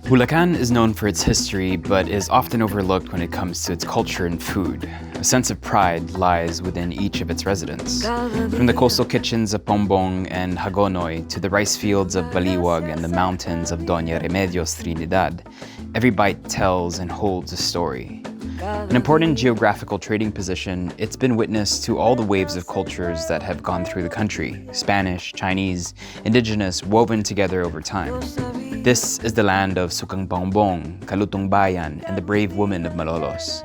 Bulacan is known for its history, but is often overlooked when it comes to its culture and food. A sense of pride lies within each of its residents. From the coastal kitchens of Pombong and Hagonoy to the rice fields of Baliwag and the mountains of Doña Remedios Trinidad, every bite tells and holds a story. An important geographical trading position, it's been witness to all the waves of cultures that have gone through the country: Spanish, Chinese, indigenous, woven together over time. This is the land of Sukang Bongbong, Kalutong Bayan, and the brave women of Malolos.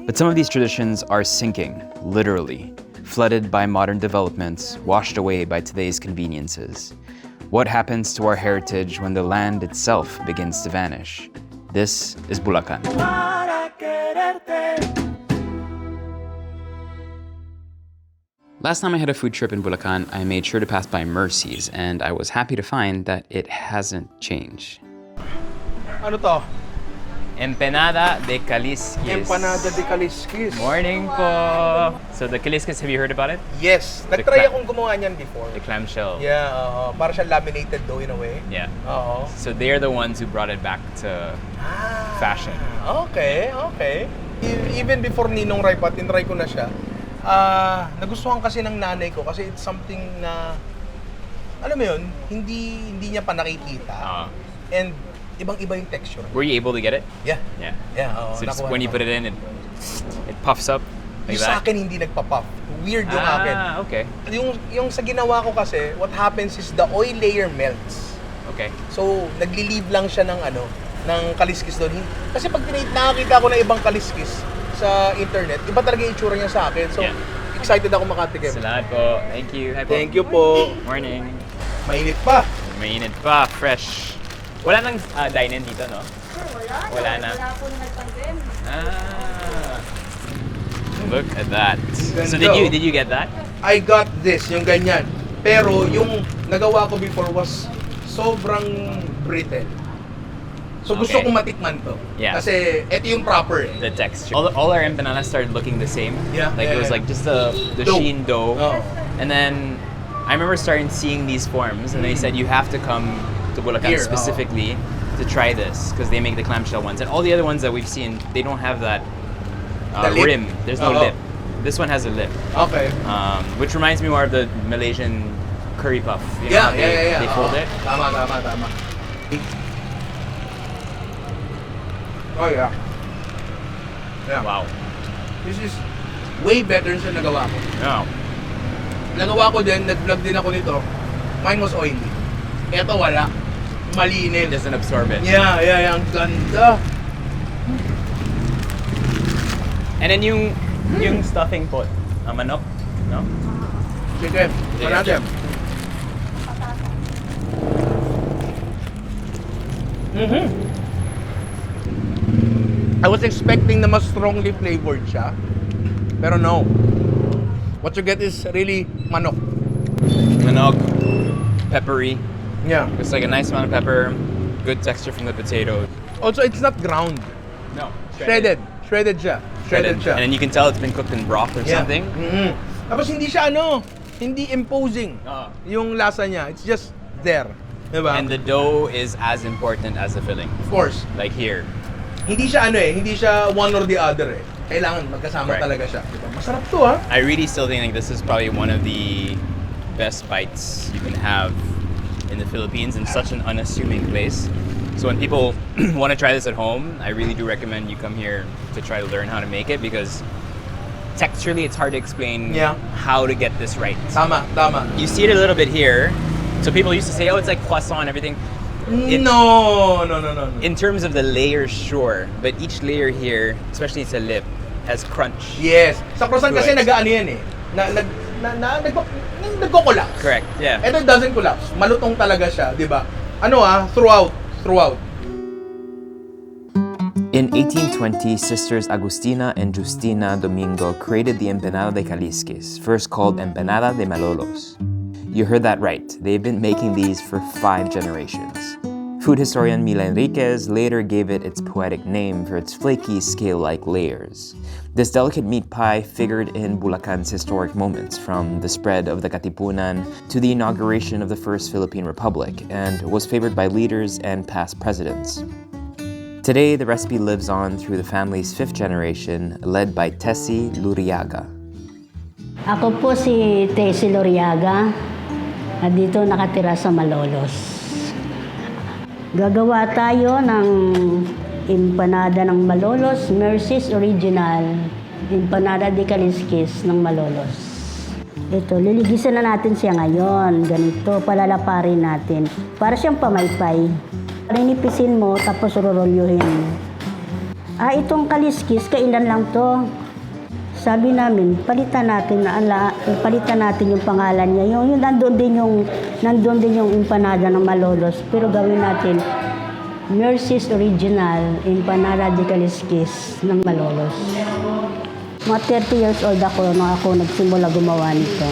But some of these traditions are sinking, literally, flooded by modern developments, washed away by today's conveniences. What happens to our heritage when the land itself begins to vanish? This is Bulacan. Last time I had a food trip in Bulacan, I made sure to pass by Mercy's, and I was happy to find that it hasn't changed. Ano to? Empanada de Calisquis. Empanada de Calisquis. Morning po! So the Calisquis, have you heard about it? Yes. Nag-try akong gumawa niyan before. The clamshell. Yeah, para siyang laminated dough in a way. Yeah. Oo. So they're the ones who brought it back to fashion. Okay. Even before Ninong Rai pa, tinry ko na siya. Nagustuhan kasi ng nanay ko kasi it's something na, alam mo yun, hindi niya pa nakikita. And ibang-iba yung texture. Were you able to get it? Yeah. So just when you put it in, it puffs up like yung sa that? akin hindi nagpa-puff. Weird yung akin. Okay. Yung sa ginawa ko kasi, what happens is the oil layer melts. Okay. So, nagli-leave lang siya ng kaliskis doon. Kasi pag nakakita ko na ibang kaliskis sa internet, iba talaga yung itsura niya sa akin. So, excited ako makatikim. Salamat po. Thank you. Hi po. Thank you po. Morning. Mainit pa. Mainit pa. Fresh. Wala nang dine-in dito, no? Wala na. Wala po na nagpandem. Look at that. So did you get that? I got this, yung ganyan. Pero yung nagawa ko before was sobrang brittle. So gusto kong matikman to. Yeah. Kasi ito yung proper eh. The texture. All our empanadas started looking the same. Yeah. Like it was like just the Dough. sheen dough. Oh. And then I remember starting seeing these forms, and they said you have to come to Bulacan Here, specifically to try this because they make the clamshell ones, and all the other ones that we've seen, they don't have that The lip. rim. There's no lip. This one has a lip, Okay. which reminds me more of the Malaysian curry puff. You know how they fold it. Tama. Oh yeah. Wow. This is way better sa nagawa ko. Oh. Nagawa ko din, nag-vlog din ako nito. Mine was oily. Ito wala. Malinis. It doesn't absorb it. Yeah. Ang ganda. And then yung stuffing po, manok, no? Sige, natin. I was expecting na mas strongly flavored siya. Pero no. What you get is really manok. Manok, peppery. Yeah. It's like a nice amount of pepper, good texture from the potatoes. Also, it's not ground. No, Shredded siya. Shredded siya. And then you can tell it's been cooked in broth or something. Tapos hindi siya hindi imposing yung lasa niya. It's just there. Diba? And the dough is as important as the filling. Of course. Like here. Hindi siya one or the other eh. Kailangan magkasama Correct. talaga siya. Diba? Masarap to ha. I really still think like, this is probably one of the best bites you can have in the Philippines in such an unassuming place. So when people want to try this at home, I really do recommend you come here to try to learn how to make it because texturally it's hard to explain how to get this right. Tama. You see it a little bit here. So people used to say, oh, it's like croissant and everything. No. In terms of the layers, sure. But each layer here, especially sa lip, has crunch. Yes. Sa croissant kasi Good. nag-ano yan eh. Nagko-collapse. Correct, yeah. Ito doesn't collapse. Malutong talaga siya, di ba? Throughout. In 1820, sisters Agustina and Justina Domingo created the Empanada de Calisquis, first called Empanada de Malolos. You heard that right. They've been making these for 5 generations. Food historian Mila Enriquez later gave it its poetic name for its flaky, scale-like layers. This delicate meat pie figured in Bulacan's historic moments, from the spread of the Katipunan to the inauguration of the First Philippine Republic, and was favored by leaders and past presidents. Today, the recipe lives on through the family's fifth generation, led by Tessie Luriaga. Ako po si Tessie Luriaga, at dito nakatira sa Malolos. Gagawa tayo ng empanada ng Malolos, Mercy's Original, empanada de Calixquis ng Malolos. Ito, liligisan na natin siya ngayon. Ganito, palalaparin natin. Para siyang pamaypay. Ninipisin mo, tapos rorolyuhin. Itong Calixquis, kailan lang to? Sabi namin, palitan natin yung pangalan niya. Yung nandun din yung empanada ng Malolos. Pero gawin natin Mercy's Original, empanada de Calixquis ng Malolos. Mga 30 years old ako nung ako nagsimula gumawa nito.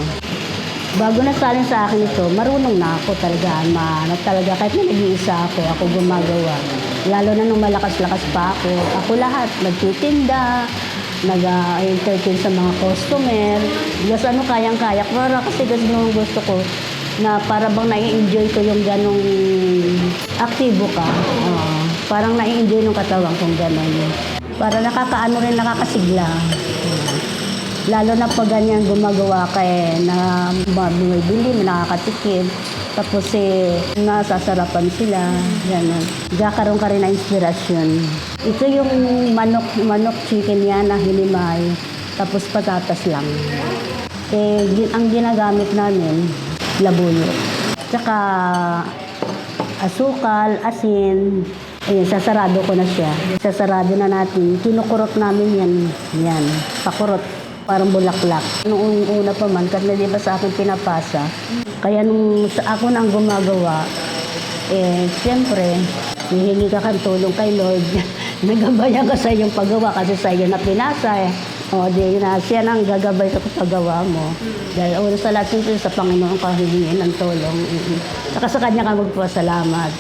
Bago nasalin sa akin ito, marunong na ako talaga. Talaga, kahit na nag-iisa ako gumagawa. Lalo na nung malakas-lakas pa ako. Ako lahat, nagtitinda, nag-entertain sa mga customer. Yes, kayang-kaya. Para kasi nung gusto ko, na para bang nai-enjoy ko yung ganong aktibo ka. Parang nai-enjoy ng katawan kong ganon. Para nakakasigla. Lalo na pag ganyan gumagawa ka na bumibili, nakakatikim. Tapos nasasarapan sila. Ganon. Kakaroon ka rin na inspirasyon. Ito yung manok chicken yan na hinimay. Tapos patatas lang. Ang ginagamit namin, labuyo. Tsaka asukal, asin. Ayun, sasarado ko na siya. Sasarado na natin. Kinukurot namin yan. Yan. Pakurot. Parang bulaklak. Noong una pa man, kasi di ba sa akin pinapasa. Kaya nung ako nang gumagawa, siyempre, hihingi ka kang tulong kay Lord. Nagabayan ka sa iyong paggawa kasi sa iyo na pinasa siya nang gagabay sa paggawa mo. Dahil una sa lahat sa Panginoon ka hihingin ng tulong. Saka sa Kanya ka magpasalamat.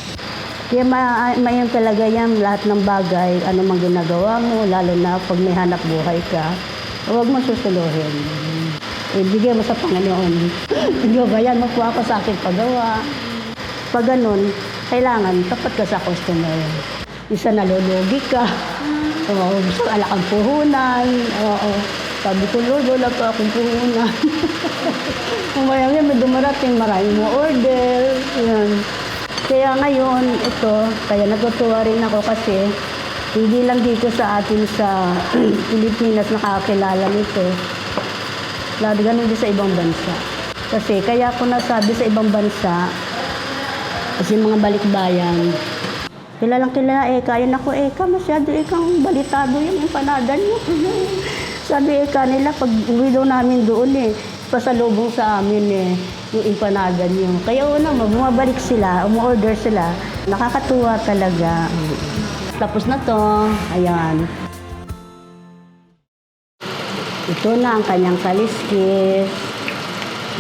Kaya mayan talaga yan, lahat ng bagay, ano mang ginagawa mo, lalo na pag may hanap buhay ka, huwag mo susuluhin. Ibigay mo sa Panginoon. Gabayan mo po ako sa aking paggawa. Pag ganun, kailangan tapat ka sa customer. Isa nalulugi ka. Gusto ka alakang puhunan. Sabi ko, Lord, wala pa akong puhunan. Kumaya may dumarating, maraming mo order. Yan. Kaya ngayon, kaya natutuwa rin ako kasi hindi lang dito sa atin sa Pilipinas nakakilala nito. Lalo ganun din sa ibang bansa. Kasi kaya ako nasabi sa ibang bansa, kasi mga balikbayan, kilalang kilala, kaya na ko, masyado, kang balitado yung empanada niyo. Sabi, nila, pag uwi daw namin doon, pasalubong sa amin, yung empanada niyo. Kaya bumabalik sila, umu-order sila. Nakakatuwa talaga. Tapos na to, ayan. Ito na ang kanyang Calixquis.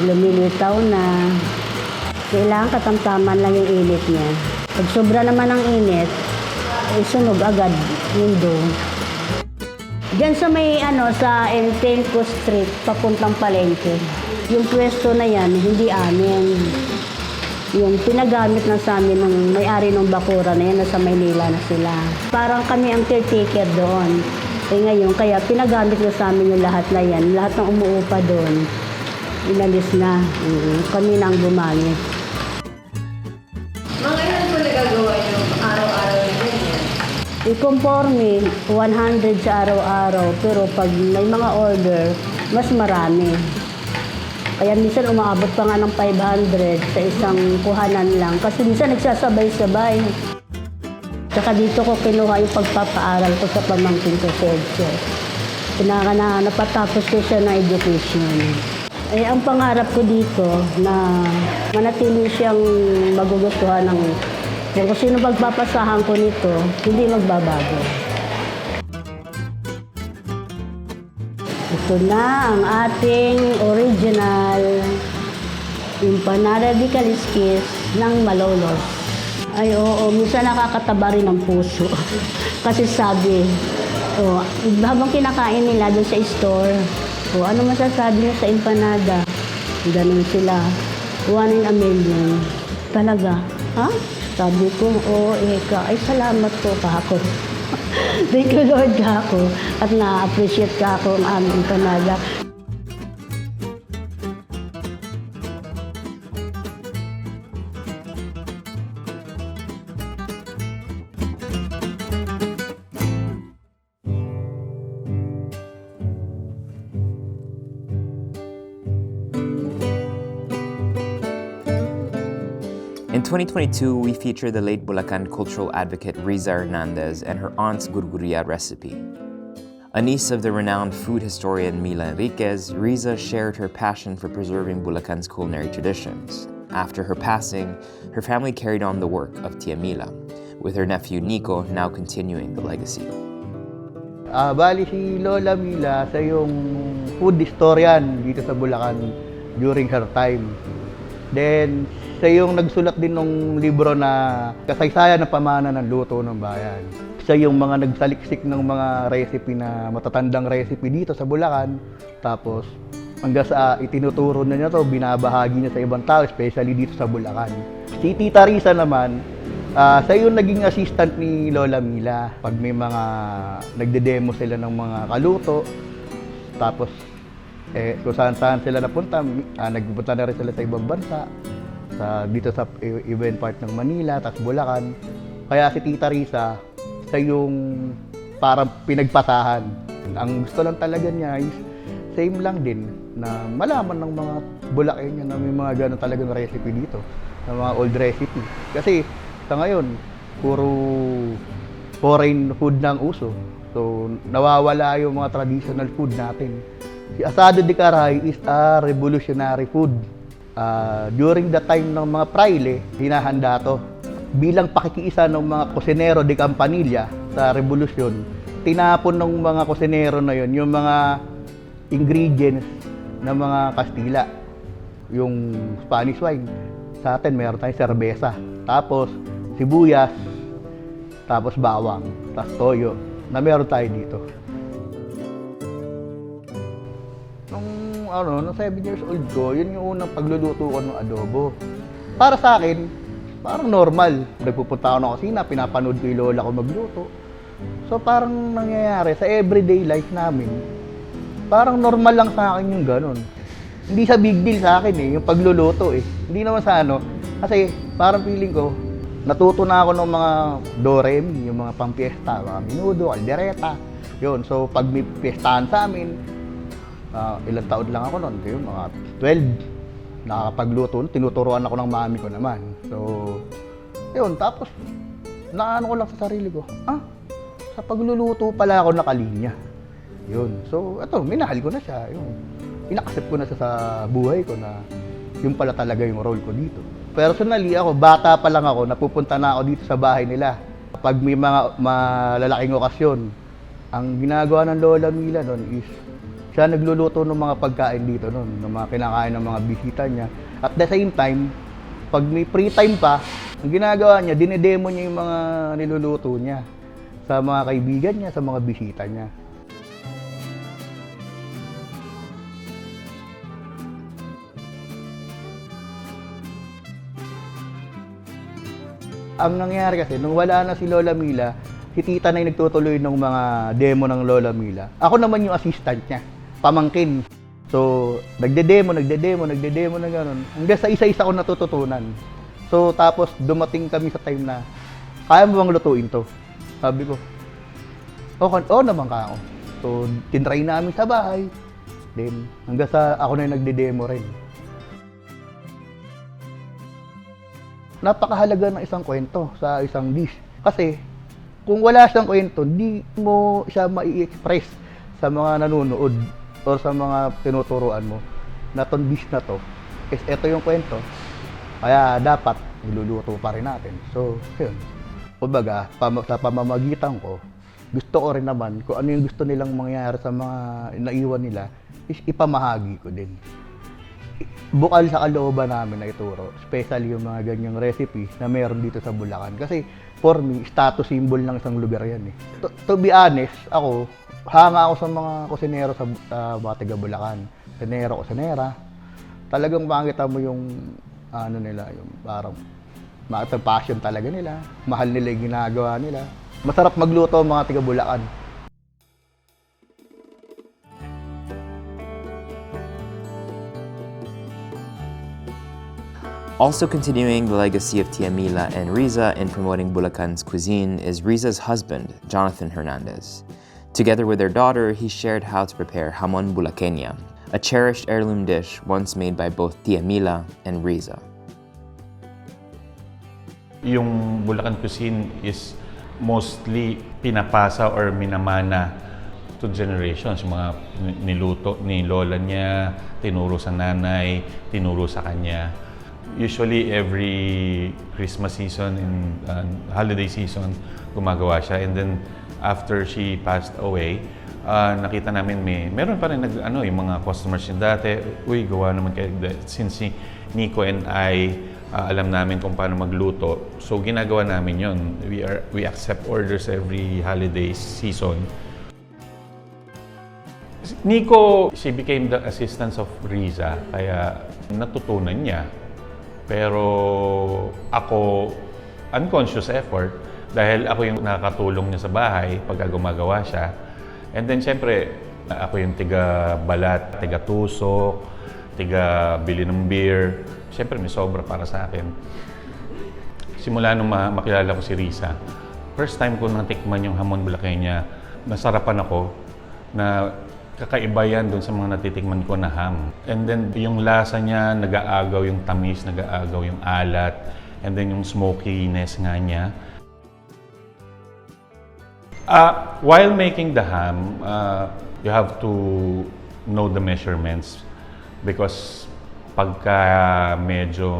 Lumilitaw na. Kailangan katamtaman lang yung init niya. Pag sobra naman ang init, sunog agad yung dough. Diyan sa may sa Entelco Street, papuntang Palengke. Yung pwesto na yan, hindi amin. Yung pinagamit na sa amin ng may-ari ng bakura na yan, nasa Maynila na sila. Parang kami ang caretaker doon. Ngayon, kaya pinagamit na sa amin yung lahat na yan. Lahat ng umuupa doon, inalis na. Kami na ang gumamit. Mga ilan po nagagawa yung araw-araw na ganyan? I-conforme, 100 sa araw-araw. Pero pag may mga order, mas marami. Kaya minsan umaabot pa nga ng 500 sa isang kuhanan lang. Kasi minsan nagsasabay-sabay. Tsaka dito ko kinuha yung pagpapaaral ko sa pamangkin ko, Sergio. Napatapos ko siya ng education. Ang pangarap ko dito na manatili siyang magugustuhan ng kung sino magpapasahan ko nito, hindi magbabago. Ito na ang ating original empanada de Calixquis ng Malolos. Ay oo, minsan nakakataba rin ang puso. Kasi sabi, habang kinakain nila doon sa store, ano masasabi niyo sa empanada? Ganun sila. 1 in a million. Talaga. Ha? Sabi ko, oo, ay salamat po ka ako. Thank you Lord ka ako at na-appreciate ka ako ang aming panaga. In 2022, we featured the late Bulacan cultural advocate Riza Hernandez and her aunt's gurguria recipe. A niece of the renowned food historian Mila Enriquez, Riza shared her passion for preserving Bulacan's culinary traditions. After her passing, her family carried on the work of Tia Mila, with her nephew Nico now continuing the legacy. Bali si Lola Mila sa yung food historian dito sa Bulacan during her time. Then, siya yung nagsulat din ng libro na kasaysayan ng pamana ng luto ng bayan. Siya yung mga nagsaliksik ng mga recipe na matatandang recipe dito sa Bulacan. Tapos, hanggang sa itinuturo na niya to, binabahagi niya sa ibang tao, especially dito sa Bulacan. Si Tita Risa naman, siya yung naging assistant ni Lola Mila. Pag may mga nagde-demo sila ng mga kaluto, tapos kung saan-saan sila napunta, nagpunta na rin sila sa ibang bansa, dito sa event part ng Manila, tapos Bulacan. Kaya si Tita Risa, siya yung parang pinagpasahan. Ang gusto lang talaga niya is same lang din na malaman ng mga Bulacanyo na may mga gano'n talagang recipe dito, na mga old recipe. Kasi sa ngayon, puro foreign food na ang uso. So, nawawala yung mga traditional food natin. Si Asado de Caray is a revolutionary food. During the time ng mga praile, hinahanda to. Bilang pakikiisa ng mga kusinero de Campanilla sa revolusyon, tinapon ng mga kusinero na yon yung mga ingredients ng mga Kastila. Yung Spanish wine. Sa atin, mayroon tayong serbesa. Tapos, sibuyas. Tapos bawang. Tapos toyo. Na meron tayo dito. Nung 7 years old ko, yun yung unang pagluluto ko ng adobo. Para sa akin, parang normal. Nagpupunta ako ng kusina, pinapanood ko yung lola ko magluto. So parang nangyayari sa everyday life namin, parang normal lang sa akin yung ganun. Hindi sa big deal sa akin yung pagluluto Hindi naman sa kasi parang feeling ko, natuto na ako ng mga doremi, yung mga pampiesta, mga menudo, caldereta. Yun, so pag may piestahan sa amin, ilang taon lang ako noon, mga 12, nakakapagluto, tinuturuan ako ng mami ko naman. So, yun, tapos, naano ko lang sa sarili ko, sa pagluluto pala ako nakalinya. Yun, so, minahal ko na siya, inaccept ko na siya sa buhay ko na yun pala talaga yung role ko dito. Personally, bata pa lang ako, napupunta na ako dito sa bahay nila. Pag may mga malalaking okasyon, ang ginagawa ng Lola Mila noon is, siya nagluluto ng mga pagkain dito noon, ng mga kinakain ng mga bisita niya. At the same time, pag may free time pa, ang ginagawa niya, dinedemo niya yung mga niluluto niya sa mga kaibigan niya, sa mga bisita niya. Ang nangyari kasi, nung wala na si Lola Mila, si Tita na yung nagtutuloy ng mga demo ng Lola Mila. Ako naman yung assistant niya, pamangkin. So, nagde-demo na gano'n. Hanggang sa isa-isa ko natututunan. So, tapos dumating kami sa time na, kaya mo bang lutuin to? Sabi ko, oo naman ka ako. So, tinry namin sa bahay. Then, hanggang sa ako na yung nagde-demo rin. Napakahalaga ng isang kwento sa isang dish. Kasi, kung wala siyang kwento, di mo siya mai-express sa mga nanonood o sa mga tinuturuan mo na itong dish na to is ito yung kwento. Kaya dapat iluluto pa rin natin. So, yun. Kumbaga, sa pamamagitan ko, gusto ko rin naman kung ano yung gusto nilang mangyari sa mga naiwan nila is ipamahagi ko din. Bukal sa kalooban namin na ituro, especially yung mga ganyang recipe na meron dito sa Bulacan. Kasi for me, status symbol ng isang lugar yan To be honest, ako, hanga ako sa mga kusinero sa mga taga Bulacan. Kusinero, kusinera. Talagang makikita mo yung nila, yung parang Matter passion talaga nila. Mahal nila yung ginagawa nila. Masarap magluto ang mga taga Bulacan. Also continuing the legacy of Tia Mila and Riza in promoting Bulacan's cuisine is Riza's husband, Jonathan Hernandez. Together with their daughter, he shared how to prepare hamon bulaqueña, a cherished heirloom dish once made by both Tia Mila and Riza. Yung Bulacan cuisine is mostly pinapasa or minamana to generations. Yung mga niluto ni lola niya, tinuro sa nanay, tinuro sa kanya. Usually every Christmas season and holiday season, gumagawa siya. And then after she passed away, nakita namin meron pa rin yung mga customers niya dati. Uy, gawa naman kayo. Since si Nico and I, alam namin kung paano magluto. So ginagawa namin yon. We accept orders every holiday season. Nico, she became the assistant of Riza, kaya natutunan niya. Pero ako, unconscious effort, dahil ako yung nakakatulong niya sa bahay pagka gumagawa siya. And then syempre, ako yung tiga-balat, tiga-tusok, tiga-bili ng beer. Syempre may sobra para sa akin. Simula nung makilala ko si Riza, first time ko natikman yung hamon bulaqueña, nasarapan ako na kakaiba yan dun sa mga natitikman ko na ham. And then yung lasa niya, nag-aagaw yung tamis, nag-aagaw yung alat, and then yung smokiness nga niya. While making the ham, you have to know the measurements because pagka medyo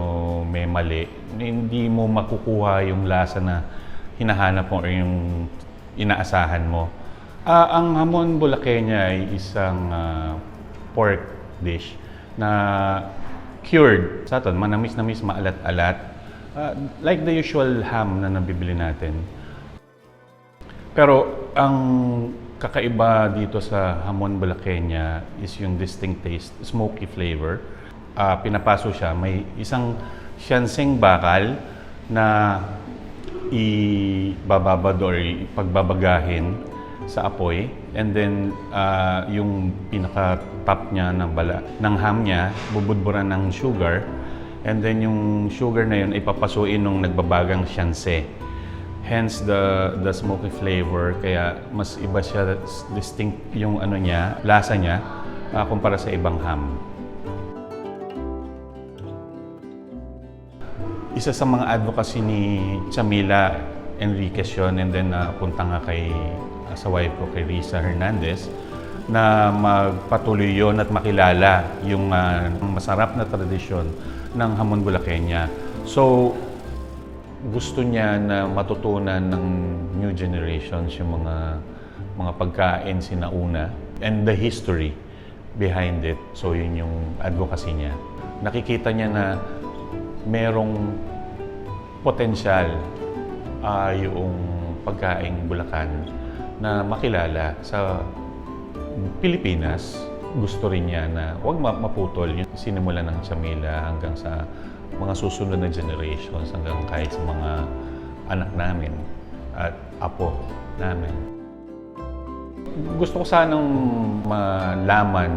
may mali, hindi mo makukuha yung lasa na hinahanap mo or yung inaasahan mo. Ang hamon bulaqueña ay isang pork dish na cured. Sa atin, manamis-namis, maalat-alat. Like the usual ham na nabibili natin. Pero ang kakaiba dito sa hamon bulaqueña is yung distinct taste, smoky flavor. Pinapaso siya, may isang siyanseng bakal na ibababad or pagbabagahin sa apoy, and then yung pinaka-top niya ng ham niya, bubudburan ng sugar, and then yung sugar na yun ay papasuin ng nagbabagang siyanse. Hence the smoky flavor, kaya mas iba siya, distinct yung lasa niya kumpara sa ibang ham. Isa sa mga advocacy ni Chamila Enriquez yun, and then punta nga sa wife ko, kay Riza Hernandez, na magpatuloy yon at makilala yung masarap na tradisyon ng hamon bulaqueña. So, gusto niya na matutunan ng new generations yung mga pagkain sinauna and the history behind it. So, yun yung advocacy niya. Nakikita niya na merong potensyal yung pagkaing Bulacan na makilala sa Pilipinas. Gusto rin niya na huwag maputol yung sinimula ng Chamila hanggang sa mga susunod na generations, hanggang kahit sa mga anak namin at apo namin. Gusto ko sanang malaman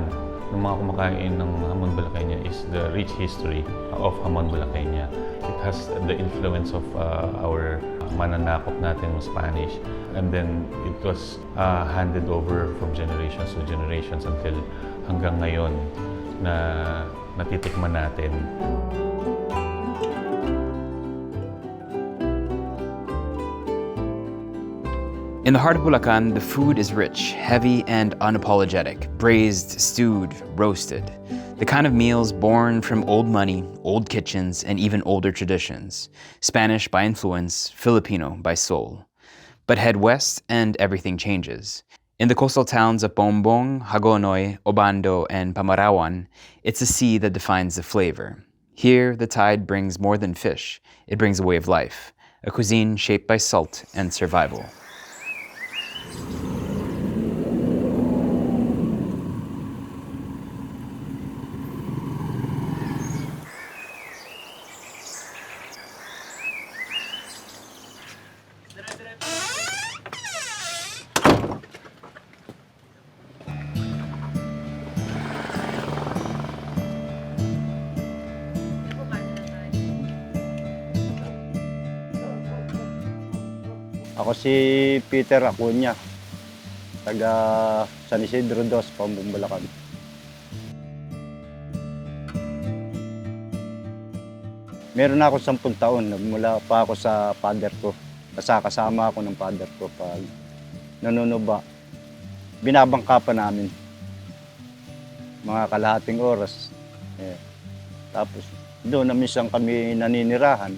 ng mga kumakain ng hamon bulaqueña is the rich history of hamon bulaqueña. It has the influence of our mananakop natin ng Spanish, and then it was handed over from generations to generations until hanggang ngayon na natitikman natin. In the heart of Bulacan, the food is rich, heavy, and unapologetic. Braised, stewed, roasted. The kind of meals born from old money, old kitchens, and even older traditions. Spanish by influence, Filipino by soul. But head west and everything changes. In the coastal towns of Bombong, Hagonoy, Obando, and Pamarawan, it's the sea that defines the flavor. Here, the tide brings more than fish. It brings a way of life, a cuisine shaped by salt and survival. Ako si Peter Acuña, taga San Isidro Dos, Pambong, Bulacan. Meron na ako 10 taon, nagmula pa ako sa father ko. Kasama ako ng father ko pag nanunuba. Binabangka pa namin. Mga kalahating oras. Tapos doon na minsan kami naninirahan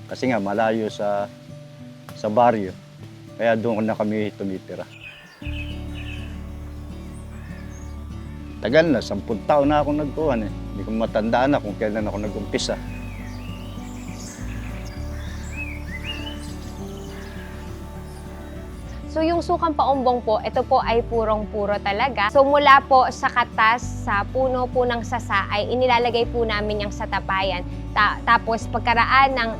kasi nga malayo sa baryo. Kaya doon na kami tumitira. Tagal na, 10 taon na ako nagkuhan eh. Hindi ko matandaan na kung kailan ako nag-umpisa. So yung sukang paumbong po, ito po ay purong-puro talaga. So mula po sa katas, sa puno po ng sasa ay inilalagay po namin yung sa tapayan. Tapos pagkaraan ng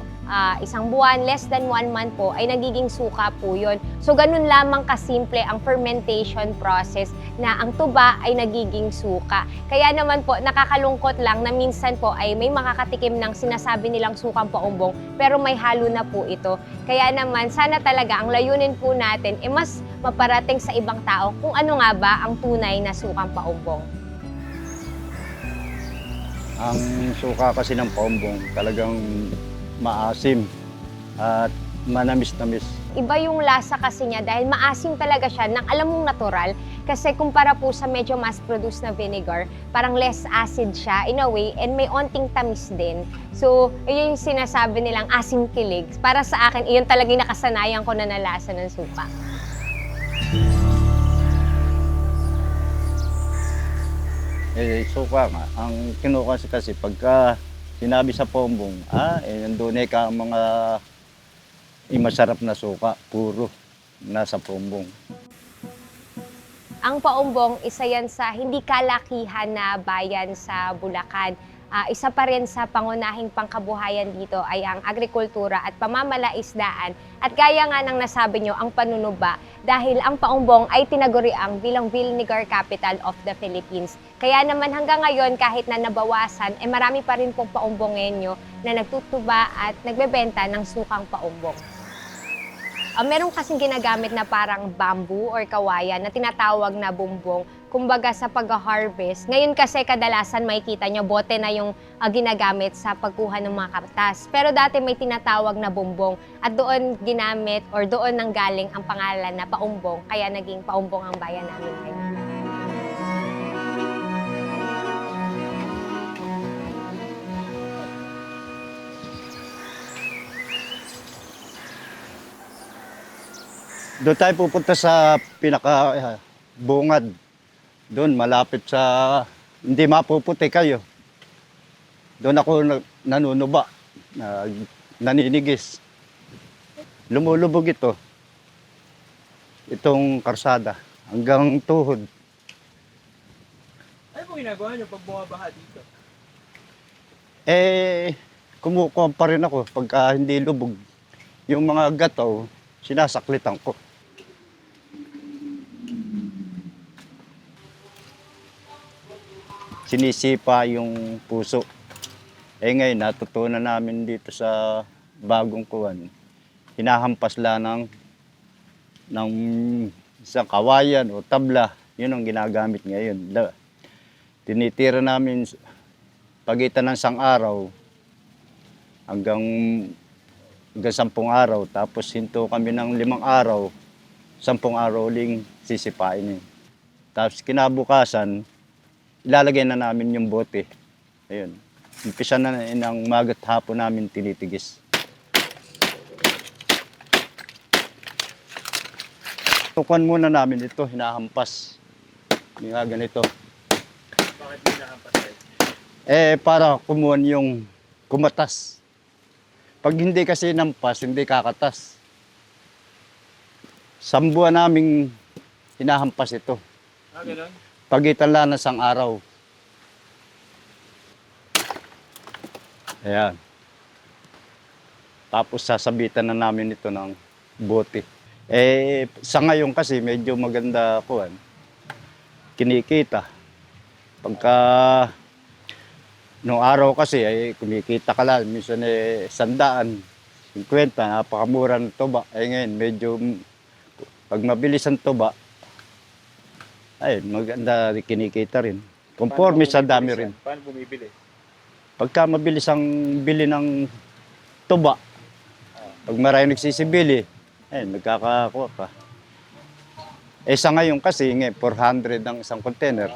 isang buwan, less than 1 month po, ay nagiging suka po yun. So ganun lamang kasimple ang fermentation process na ang tuba ay nagiging suka. Kaya naman po, nakakalungkot lang na minsan po ay may makakatikim ng sinasabi nilang sukang paumbong pero may halo na po ito. Kaya naman, sana talaga ang layunin po natin ay mas maparating sa ibang tao kung ano nga ba ang tunay na sukang paumbong. Ang suka kasi ng paumbong talagang maasim at manamis-namis. Iba yung lasa kasi niya dahil maasim talaga siya ng alam mong natural kasi kumpara po sa medyo mass-produced na vinegar, parang less acid siya in a way and may onting tamis din. So, yun yung sinasabi nilang asim kilig. Para sa akin, iyon talaga yung nakasanayan ko na nalasa ng suka. Suka nga. Ang kinuha kasi pagka sinabi sa paumbong, nandun ka ang mga masarap na suka, puro nasa paumbong. Ang Paumbong, isa yan sa hindi kalakihan na bayan sa Bulacan. Isa pa rin sa pangunahing pangkabuhayan dito ay ang agrikultura at pamamalaisdaan. At gaya nga ng nasabi nyo, ang panunuba, dahil ang Paumbong ay tinaguriang bilang vinegar capital of the Philippines. Kaya naman hanggang ngayon, kahit na nabawasan, marami pa rin pong paumbongenyo na nagtutuba at nagbebenta ng sukang paumbong. Meron kasing ginagamit na parang bamboo or kawayan na tinatawag na bumbong. Kumbaga sa pag-harvest. Ngayon kasi kadalasan makikita nyo, bote na yung ginagamit sa pagkuha ng mga kartas. Pero dati may tinatawag na bumbong at doon ginamit or doon nanggaling ang pangalan na paumbong. Kaya naging paumbong ang bayan namin ngayon. Doon tayo pupunta sa pinaka-bungad. Doon, malapit sa, hindi mapuputi kayo. Doon ako nanunuba, naninigis. Lumulubog ito. Itong karsada, hanggang tuhod. Ano po ginagawa niyo pag bumabaha dito? Kumukuha pa rin ako pagka hindi lubog. Yung mga gataw, sinasaklitan ko. Sinisipa yung puso. Ngayon, natutunan namin dito sa bagong kuwan. Hinahampas lang ng isang kawayan o tabla. Yun ang ginagamit ngayon. Tinitira namin pagitan ng 1 araw hanggang 10 araw. Tapos hinto kami ng 5 araw. 10 araw uling sisipain. Tapos kinabukasan, ilalagay na namin yung bote. Ayun. Umpisa na ng magat hapon namin tinitigis. Tukuan muna namin ito, hinahampas. Yung ganito. Bakit hinahampas tayo? Para kumuhan yung kumatas. Pag hindi kasi nampas, hindi kakatas. 1 buwan naming hinahampas ito. Ganun? Pagitan lang ng 1 araw. Ayan. Tapos sasabitan na namin ito ng bote. Sa ngayon kasi medyo maganda kuwan. Kinikita. Pagka noong araw kasi ay kumikita ka lang. Minsan 100. 50, napakamura ng tuba. Eh ngayon, medyo, pag mabilis ang tuba, ayun, maganda kinikita rin. Conforme sa dami rin. Paano bumibili? Pagka mabilis ang bili ng tuba, pag marami nagsisibili, ayun, magkakakuha ka. Eh sa ngayon kasi, 400 ang isang container.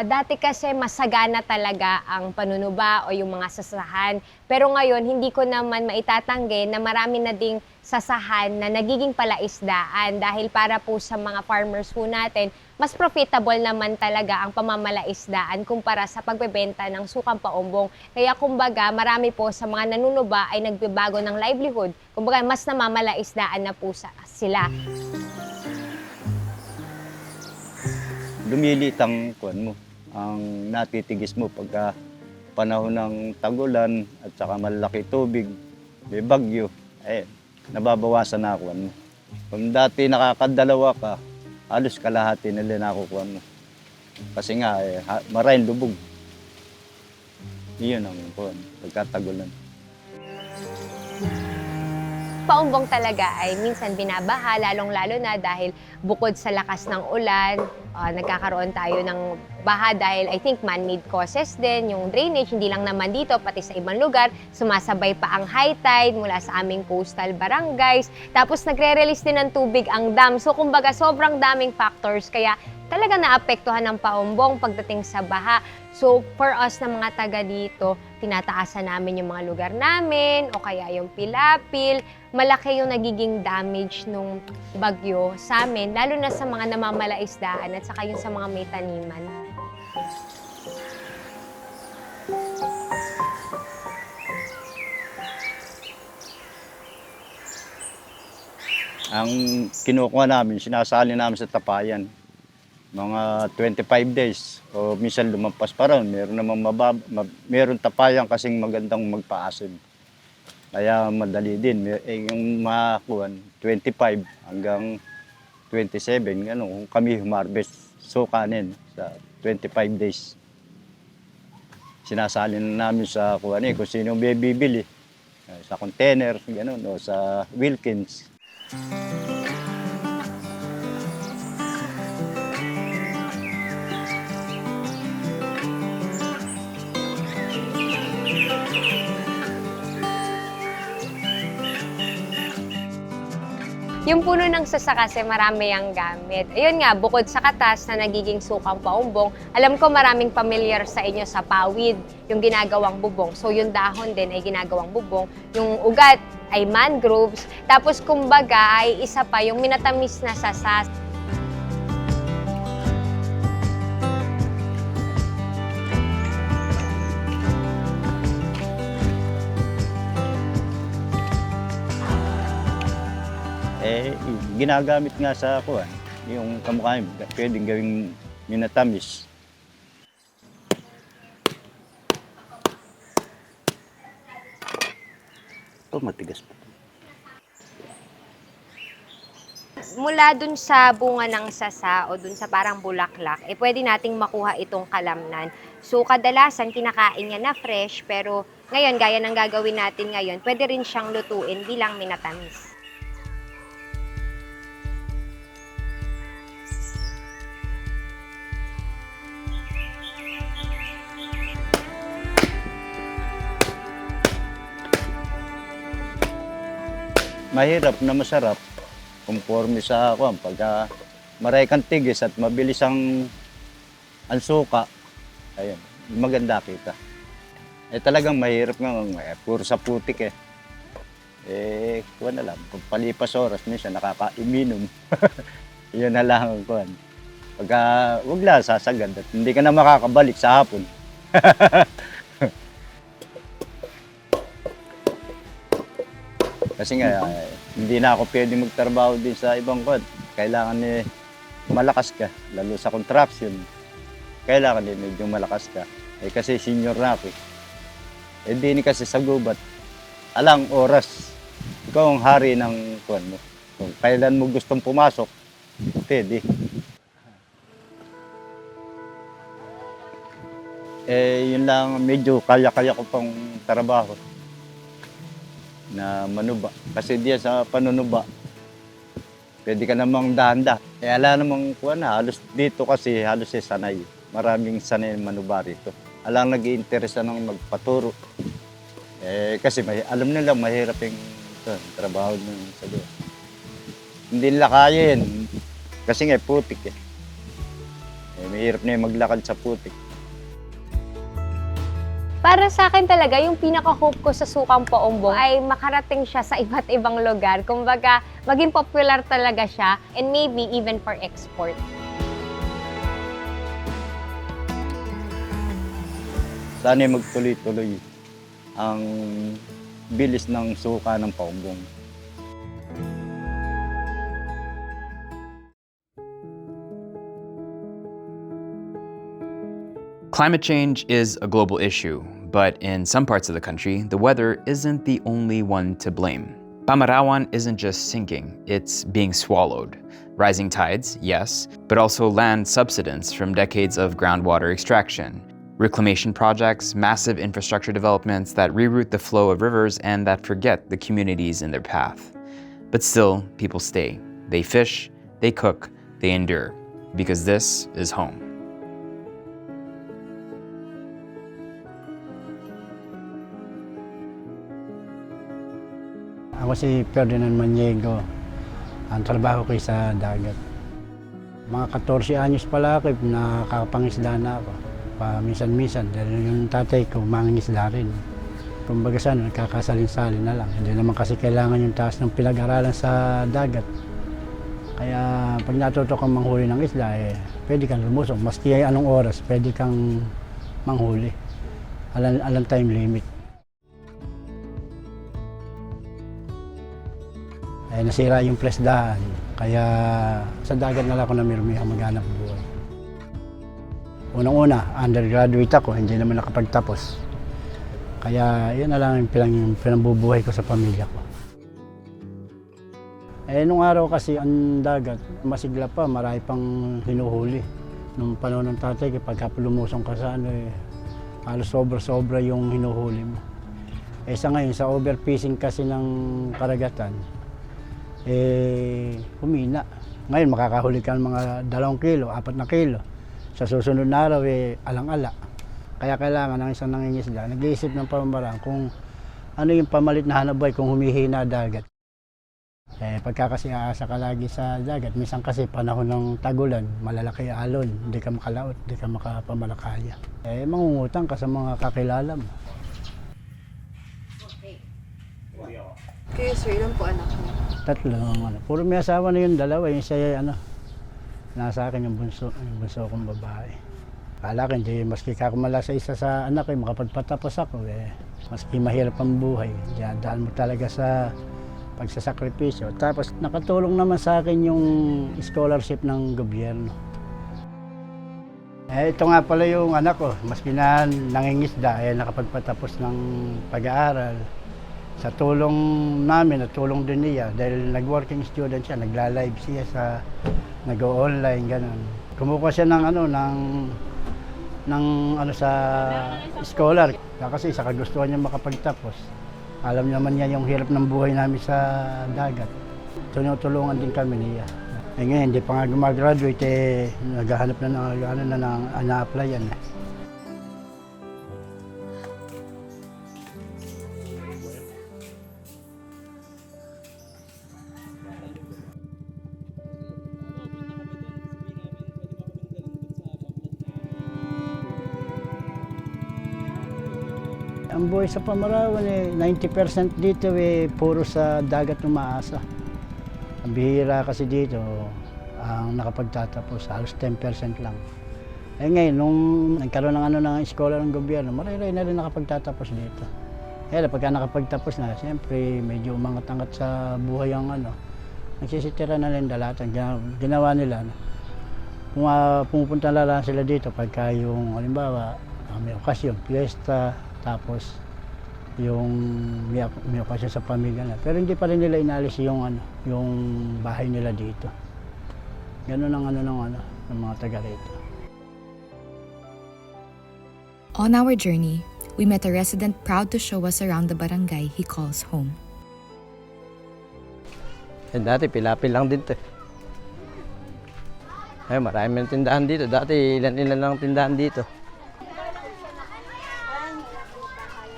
Dati kasi masagana talaga ang panunuba o yung mga sasahan. Pero ngayon, hindi ko naman maitatanggi na marami na ding sasahan na nagiging palaisdaan dahil para po sa mga farmers po natin, mas profitable naman talaga ang pamamalaisdaan kumpara sa pagbebenta ng sukang paumbong. Kaya kumbaga, marami po sa mga nanunuba ay nagbabago ng livelihood. Kumbaga, mas namamalaisdaan na po sila. Lumilit ang kuwan mo, ang natitigis mo pagka panahon ng tagulan at saka malaki tubig, may bagyo, nababawasan na kuwan mo. Kung dati nakakadalawa ka, halos kalahati nila nakukuha mo. Kasi nga, maraming lubog. Iyon ang kuwan, pagkatagulan. Paumbong talaga ay minsan binabaha, lalong-lalo na dahil bukod sa lakas ng ulan, nagkakaroon tayo ng baha dahil I think man-made causes din, yung drainage, hindi lang naman dito, pati sa ibang lugar, sumasabay pa ang high tide mula sa aming coastal barangays, tapos nagre-release din ng tubig ang dam. So kumbaga sobrang daming factors, kaya talaga naapektuhan ng paumbong pagdating sa baha. So for us na mga taga dito, tinataasan namin yung mga lugar namin o kaya yung pilapil. Malaki yung nagiging damage nung bagyo sa amin, lalo na sa mga namamalaisdaan at saka yung sa mga may taniman. Ang kinukuha namin, sinasali namin sa tapayan. Mga 25 days o minsan lumampas pa ron. Meron namang meron tapayan kasing magandang magpaasim. Kaya madali din. Yung mga 25 hanggang 27, kung kami humarvest sukanin sa 25 days. Sinasali na namin sa kung sino may bibili. Sa container, o sa Wilkins. Yung puno ng sasa kasi marami ang gamit. Ayun nga, bukod sa katas na nagiging sukang paumbong, alam ko maraming familiar sa inyo sa pawid, yung ginagawang bubong. So yung dahon din ay ginagawang bubong. Yung ugat ay mangroves. Tapos kumbaga ay isa pa yung minatamis na sasa. Ginagamit nga sa kuwan, yung kamukha pwedeng gawing minatamis. Ito matigas pa. Mula dun sa bunga ng sasa o dun sa parang bulaklak, pwede nating makuha itong kalamnan. So kadalasan kinakain niya na fresh, pero ngayon, gaya ng gagawin natin ngayon, pwede rin siyang lutuin bilang minatamis. Mahirap na masarap, conforme sa kuwan. Pagka maray kang tigis at mabilis ang suka, ayun, maganda kita. Talagang mahirap nga, puro sa putik kuwan na lang, palipas oras, minsan nakakaiminum. Yun na lang ang kuwan. Pagka wag lang sasagad at hindi ka na makakabalik sa hapon. Kasi nga, hindi na ako pwede magtrabaho din sa ibang kuwan. Kailangan malakas ka, lalo sa contraction. Kailangan medyo malakas ka. Kasi senior na ako. Di kasi sa gubat, alang oras. Ikaw ang hari ng kuwan mo. Kung kailan mo gustong pumasok, pwede. Yun lang, medyo kaya-kaya ko pang trabaho na manuba. Kasi diyan sa panunuba, pwede ka namang dahanda. Ala namang kuwan na, halos dito kasi halos sanay. Maraming sanay manuba rito. Alang nag-iinteresa ng magpaturo. Kasi alam nila mahirap yung trabaho ng sa doon. Hindi nila kaya yun. Kasi nga putik eh. Mahirap na yung maglakad sa putik. Para sa akin talaga, yung pinaka-hope ko sa Sukang Paombong ay makarating siya sa iba't ibang lugar. Kumbaga, maging popular talaga siya and maybe even for export. Sana magtuloy-tuloy ang bilis ng suka ng Paombong. Climate change is a global issue, but in some parts of the country, the weather isn't the only one to blame. Pamarawan isn't just sinking, it's being swallowed. Rising tides, yes, but also land subsidence from decades of groundwater extraction. Reclamation projects, massive infrastructure developments that reroute the flow of rivers and that forget the communities in their path. But still, people stay. They fish, they cook, they endure, because this is home. Ako si Ferdinand Maniego. Ang trabaho ko sa dagat. Mga 14 anyos pala ako, nakakapangisda na ako. Minsan-minsan, dahil yung tatay ko, mangingisda rin. Kumbaga sana, nagkakasalin-salin na lang. Hindi naman kasi kailangan yung taas ng pinag-aralan sa dagat. Kaya pag natuto kang manghuli ng isda, pwede kang lumusong. Maski anong oras, pwede kang manghuli. Alang time limit. Nasira yung presdaan, kaya sa dagat na lang ako namirmihan maghanap buhay. Unang-una, undergraduate ako, hindi naman nakapagtapos. Kaya yun na lang yung pinambubuhay ko sa pamilya ko. Nung araw kasi ang dagat, masigla pa, marami pang hinuhuli. Nung panahon ng tatay, kapag lumusong ka sa halos sobra-sobra yung hinuhuli mo. Sa ngayon, sa overfishing kasi ng karagatan, humina. Ngayon makakahuli ka ng mga 2 kilo, 4 na kilo. Sa susunod na araw, alang-ala. Kaya kailangan ng isang nangingisda, nag-iisip ng pamamaraan kung ano yung pamalit na hanapbuhay kung humihina dagat. Pagka kasi aasa ka lagi sa dagat, minsan kasi panahon ng tagulan, malalaki alon, hindi ka makalaot, hindi ka makapamalakaya. Mangungutang ka sa mga kakilala mo. Kayo sir, ilan po anak mo? 3 naman. Puro may asawa na yung 2, yung siya nasa akin yung bunso kong babae. Kala ko hindi, maski kakumala sa isa sa anak ko, makapagpatapos ako, maski mahirap ang buhay. Daan mo talaga sa pagsasakripisyo. Tapos nakatulong naman sa akin yung scholarship ng gobyerno. Ito nga pala yung anak ko, maski na nangingisda, nakapagpatapos ng pag-aaral. Sa tulong namin, at tulong din niya, dahil nag-working student siya, nagla-live siya nag-o-online, gano'n. Kumukuha siya ng sa scholar. Kasi sa kagustuhan niya makapagtapos. Alam naman niya yung hirap ng buhay namin sa dagat. Tinutulungan din kami niya. Ngayon, hindi pa nga gumagraduate, naghahanap na na-applyan. Ang buhay sa Pamarawan 90% dito puro sa dagat umaasa. Ang bihira kasi dito, ang nakapagtatapos, halos 10% lang. Ngayon, nung nagkaroon ng ng eskola ng gobyerno, marami na rin nakapagtatapos dito. Pagka nakapagtapos na, siyempre medyo umangat-angat sa buhay ang nagsisitira na rin dalatan. Ginawa nila, pumupunta lang sila dito pagka yung, halimbawa, may okasyon, fiesta, tapos yung may okasyon sa pamilya na. Pero hindi pa rin nila inalis yung yung bahay nila dito. Ganun ang ng mga taga rito. On our journey, we met a resident proud to show us around the barangay he calls home. Dati pilapil lang dito. Ay, maraming tindahan dito. Dati ilan lang tindahan dito.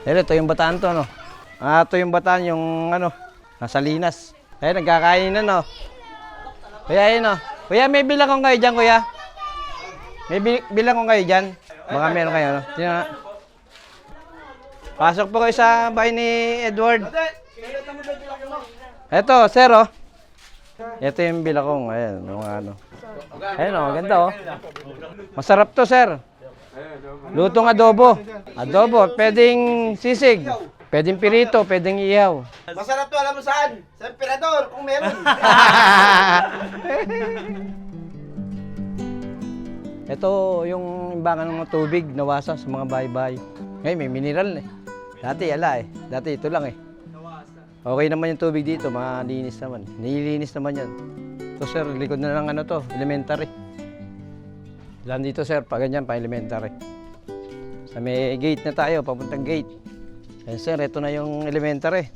Ito yung bataan to, no? Ito yung bataan, yung nasa Linas. Ay, nagkakainan, no? Kuya, yun, no? Kuya, may bilang kong kayo dyan, kuya? May bilang kong kayo dyan? Baka meron kayo, no? Sino na? Pasok po kayo sa bahay ni Edward. Ito, sir, oh. Ito yung bilakong. Ayan, Ayan, oh, ganda, oh. Masarap to, sir. Lutong adobo. Adobo, pwedeng sisig, pwedeng pirito, pwedeng ihaw. Masarap to, alam mo saan? Sa emperador, kung meron. Ito yung imbangan ng mga tubig nawasa sa mga bahay-bahay. Ngayon may mineral eh. Dati ala eh. Dati ito lang eh. Okay naman yung tubig dito, malinis naman. Nililinis naman yan. Ito sir, likod na ng elementary. Lang dito sir, pa ganyan, pa elementary. Sa may gate na tayo, papuntang gate. Ayan sir, ito na yung elementary.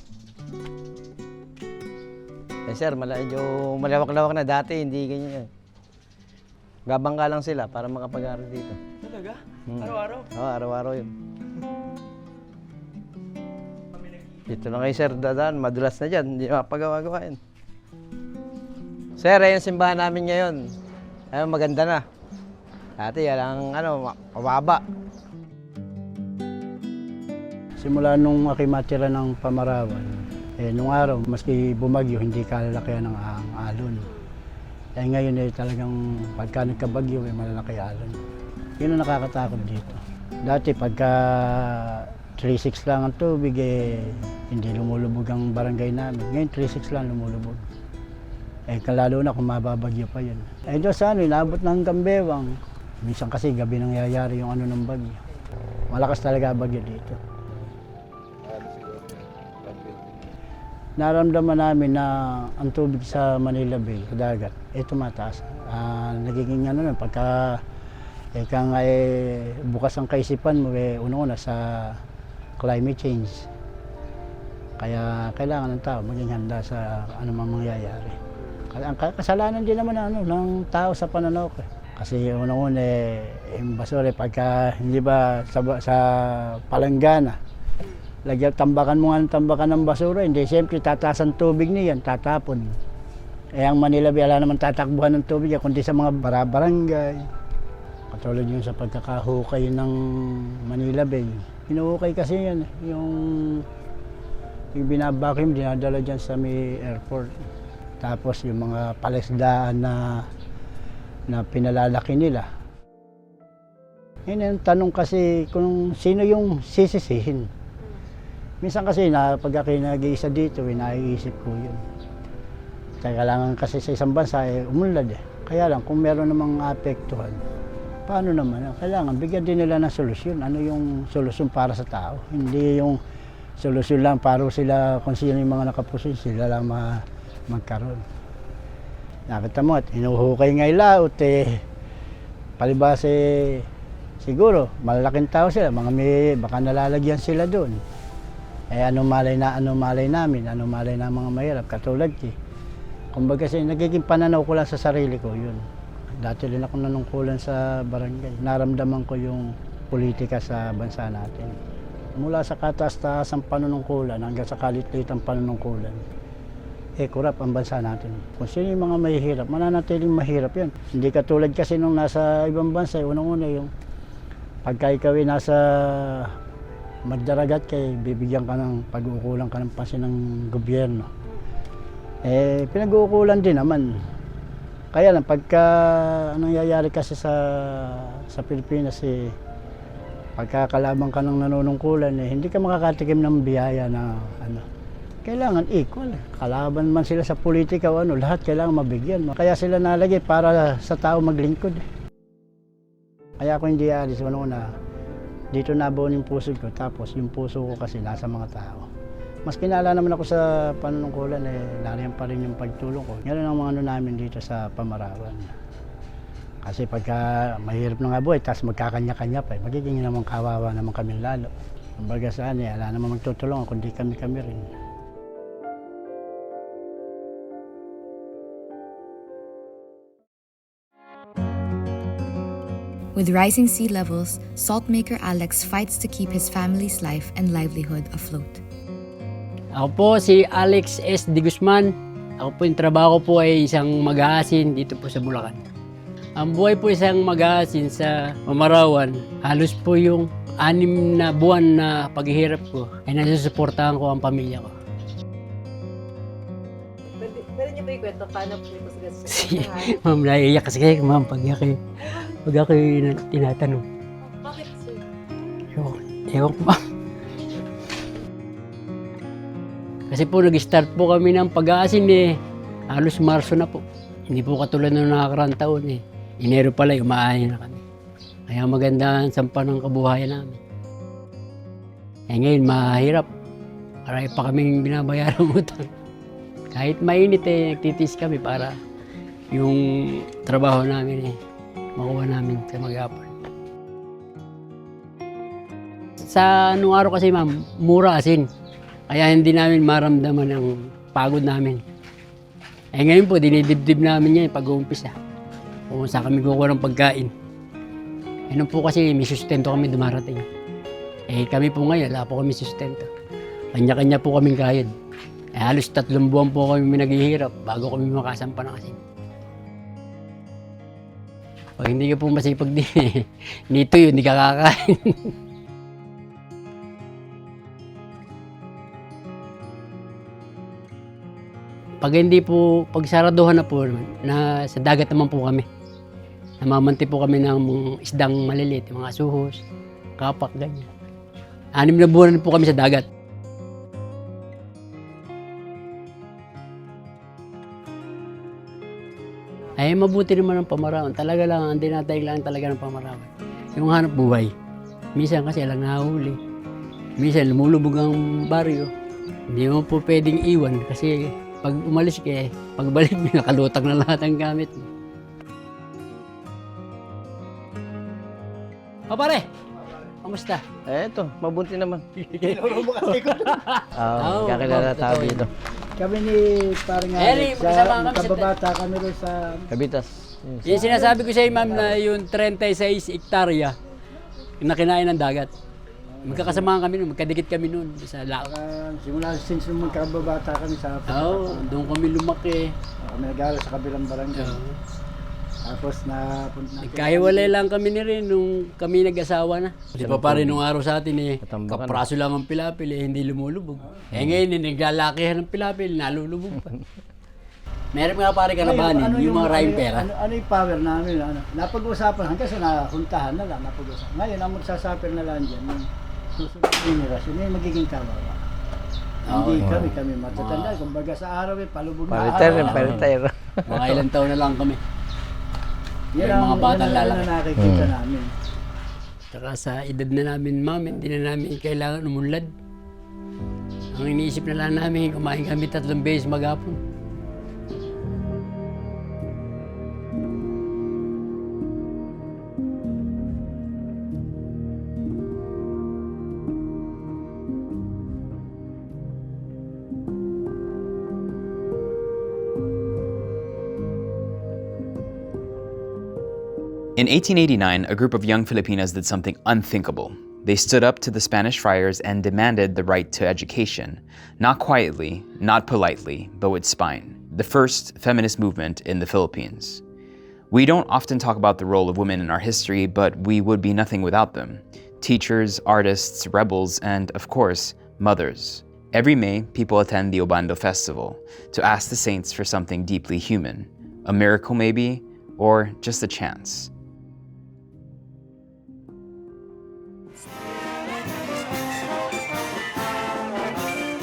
Ayan sir, medyo malawak-lawak na dati, hindi ganyan. Gabangga lang sila para makapag-aral dito. Talaga? Araw-araw? Oo, araw-araw yun. Dito na kayo sir, dadaan, madulas na dyan, hindi mapagawa-gawa yan. Sir, ayun simbahan namin ngayon. Ayun, maganda na. Dati, yalang mababa. Simula nung aking matira ng Pamarawan, nung araw, maski bumagyo, hindi kalalakihan ng alon. Ngayon talagang pagka nagkabagyo, malalaki alon. Yun ang nakakatakot dito. Dati pagka 3-6 lang ang tubig, hindi lumulubog ang barangay namin. Ngayon 3-6 lang lumulubog. Lalo na kung mababagyo pa yun. Doon sa inaabot ng Gambewang. Minsan kasi gabi nangyayari yung ng bagyo. Malakas talaga bagyo dito. Naramdaman namin na ang tubig sa Manila Bay, sa dagat, tumataas. Nagiging pagka bukas ang kaisipan mo, una-una sa climate change. Kaya kailangan ng tao maging handa sa anumang mangyayari. Ang kasalanan din naman ng tao sa pananaw ko. Kasi una-una yung basura, pagka hindi ba sa palanggana, tambakan mo nga ng tambakan ng basura, hindi siyempre tataas ang tubig niyan, tatapon. Ang Manila Bay, wala naman tatakbuhan ng tubig, kundi sa mga barangay. Katulad yung sa pagkakahukay ng Manila Bay. Hinuhukay kasi yan, yung binabakim, dinadala dyan sa may airport. Tapos yung mga palesdaan na pinalalaki nila. Yun ang tanong kasi kung sino yung sisisihin. Minsan kasi pag ako nag-iisa dito, naiisip ko yun. Kailangan kasi sa isang bansa umunlad eh. Kaya lang kung meron namang apektuhan, paano naman? Kailangan bigyan din nila ng solusyon. Ano yung solusyon para sa tao? Hindi yung solusyon lang para sila, kung sino yung mga nakapusin, sila lang magkaroon. Nakita mo, inuhukay nga ilaot palibas siguro, malalaking tao sila, baka nalalagyan sila doon. Anong malay namin, anong malay na mga mahirap, katulad kumbaga kasi nagiging pananaw ko lang sa sarili ko yun. Dati rin ako nanungkulan sa barangay. Naramdaman ko yung politika sa bansa natin. Mula sa kataas-taasang panunungkulan hanggang sa kalit-litang panunungkulan, kurap ang bansa natin. Kung sino yung mga mahihirap, mananatiling mahirap yan. Hindi katulad kasi nung nasa ibang bansa, unang-una yung pagka ikaw nasa magdaragat bibigyan ka ng pag-uukulan ka ng pansin ng gobyerno. Pinag-uukulan din naman. Kaya lang, pagka nangyayari kasi sa Pilipinas, pagkakalaban ka ng nanunungkulan, hindi ka makakatikim ng biyaya na kailangan equal. Kalaban man sila sa politika o lahat kailangan mabigyan. Kaya sila nalagay para sa tao maglingkod. Kaya ako hindi alis, Dito nabuo yung puso ko, tapos yung puso ko kasi nasa mga tao. Mas kinala naman ako sa panunungkulan, nariyan pa rin yung pagtulong ko. Yan ang mga ano namin dito sa Pamarawan. Kasi pagka mahirap na nga buhay, tapos magkakanya-kanya pa, magiging naman kawawa naman kami lalo. Kumbaga saan, wala naman magtutulungan, kundi kami rin. With rising sea levels, saltmaker Alex fights to keep his family's life and livelihood afloat. Ako po si Alex S. De Guzman. Ako po yung trabaho ko po ay isang mag-aasin dito po sa Bulacan. Ang buhay po isang mag-aasin sa Pamarawan, halos po yung 6 na buwan na paghihirap ko ay nasusuportahan ko ang pamilya ko. Pwede niyo ba ikwento paano po ito sa Ma'am, naiiyak kasi kayo, ma'am, pag ako yung tinatanong. Bakit, sir? Ewan ko, ma'am. Kasi po nag-start po kami ng pag-aasin halos Marso na po. Hindi po katulad ng nakakaraang taon Enero pala, umaahin na kami. Kaya maganda ang sampa ng kabuhayan namin. Ngayon, mahirap. Marami pa kaming binabayaran utang. Kahit mainit nagtitiis kami para yung trabaho namin makuha namin sa maghapon. Sa anong araw kasi ma'am, mura asin. Kaya hindi namin maramdaman ang pagod namin. Ngayon po, dinidibdib namin yan pag-uumpisa. Kung saan kami kukuha ng pagkain. Ano po kasi may sustento kami dumarating. Kami po ngayon, wala po kami sustento. Kanya-kanya po kaming kayod. Halos 3 buwan po kami naghihirap bago kami makasampa ng asin. Pag hindi ka po masipag nito yun, hindi ka kakain. Pag hindi po, pag saraduhan na po, na sa dagat naman po kami. Namamanti po kami ng mga isdang maliliit, mga suhos, kapak, ganyan. 6 na buwan po kami sa dagat. Ay, mabuti naman ang Pamarawan. Talaga lang, ang dinatayag lang talaga ng Pamarawan. Yung hanap buhay. Minsan kasi lang nahuli. Minsan lumulubog ang baryo. Hindi mo po pwedeng iwan kasi pag umalis ka pagbalik mo, nakalutang na lahat ang gamit mo. O pare, kamusta? Eto, mabuti naman. Kinuro mo kasi ko. Kakilala tayo dito. Kami ni parang kababata kami rin sa Kabitas. Yung sinasabi ko sa iyo, ma'am, na yung 36 hektarya na kinain ng dagat. Magkakasamahan kami noon, magkadikit kami noon sa laot. Simula since nung magkababata kami sa doon kami lumaki. Kami nag-aaral sa kabilang barangay. Tapos nagkahiwalay lang kami ni rin nung kami nag-asawa na. Di pa pa rin nung araw sa atin kapraso lang ang pilapil hindi lumulubog. Ngayon naglalakihan ng pilapil, nalulubog pa. Meron nga pare kalabanin, yung mga rayong pera. Ano yung power namin? Napag-usapan hanggang sa nahuntahan na lang, napag-usapan. Ngayon, ang magsasuffer na lang dyan, yung susunod generasyon, yung magiging kawawa. Hindi kami matatanda. Kumbaga sa araw, palubog na Paritero. Mga ilang taon na lang kami. Yan ang mga batang lalaki. Na nakikita namin. Saka sa edad na namin, ma'am, hindi na namin kailangan umunlad. Ang iniisip na lang namin, kumain kami 3 beses maghapon. In 1889, a group of young Filipinas did something unthinkable. They stood up to the Spanish friars and demanded the right to education. Not quietly, not politely, but with spine. The first feminist movement in the Philippines. We don't often talk about the role of women in our history, but we would be nothing without them. Teachers, artists, rebels, and of course, mothers. Every May, people attend the Obando Festival to ask the saints for something deeply human. A miracle maybe, or just a chance.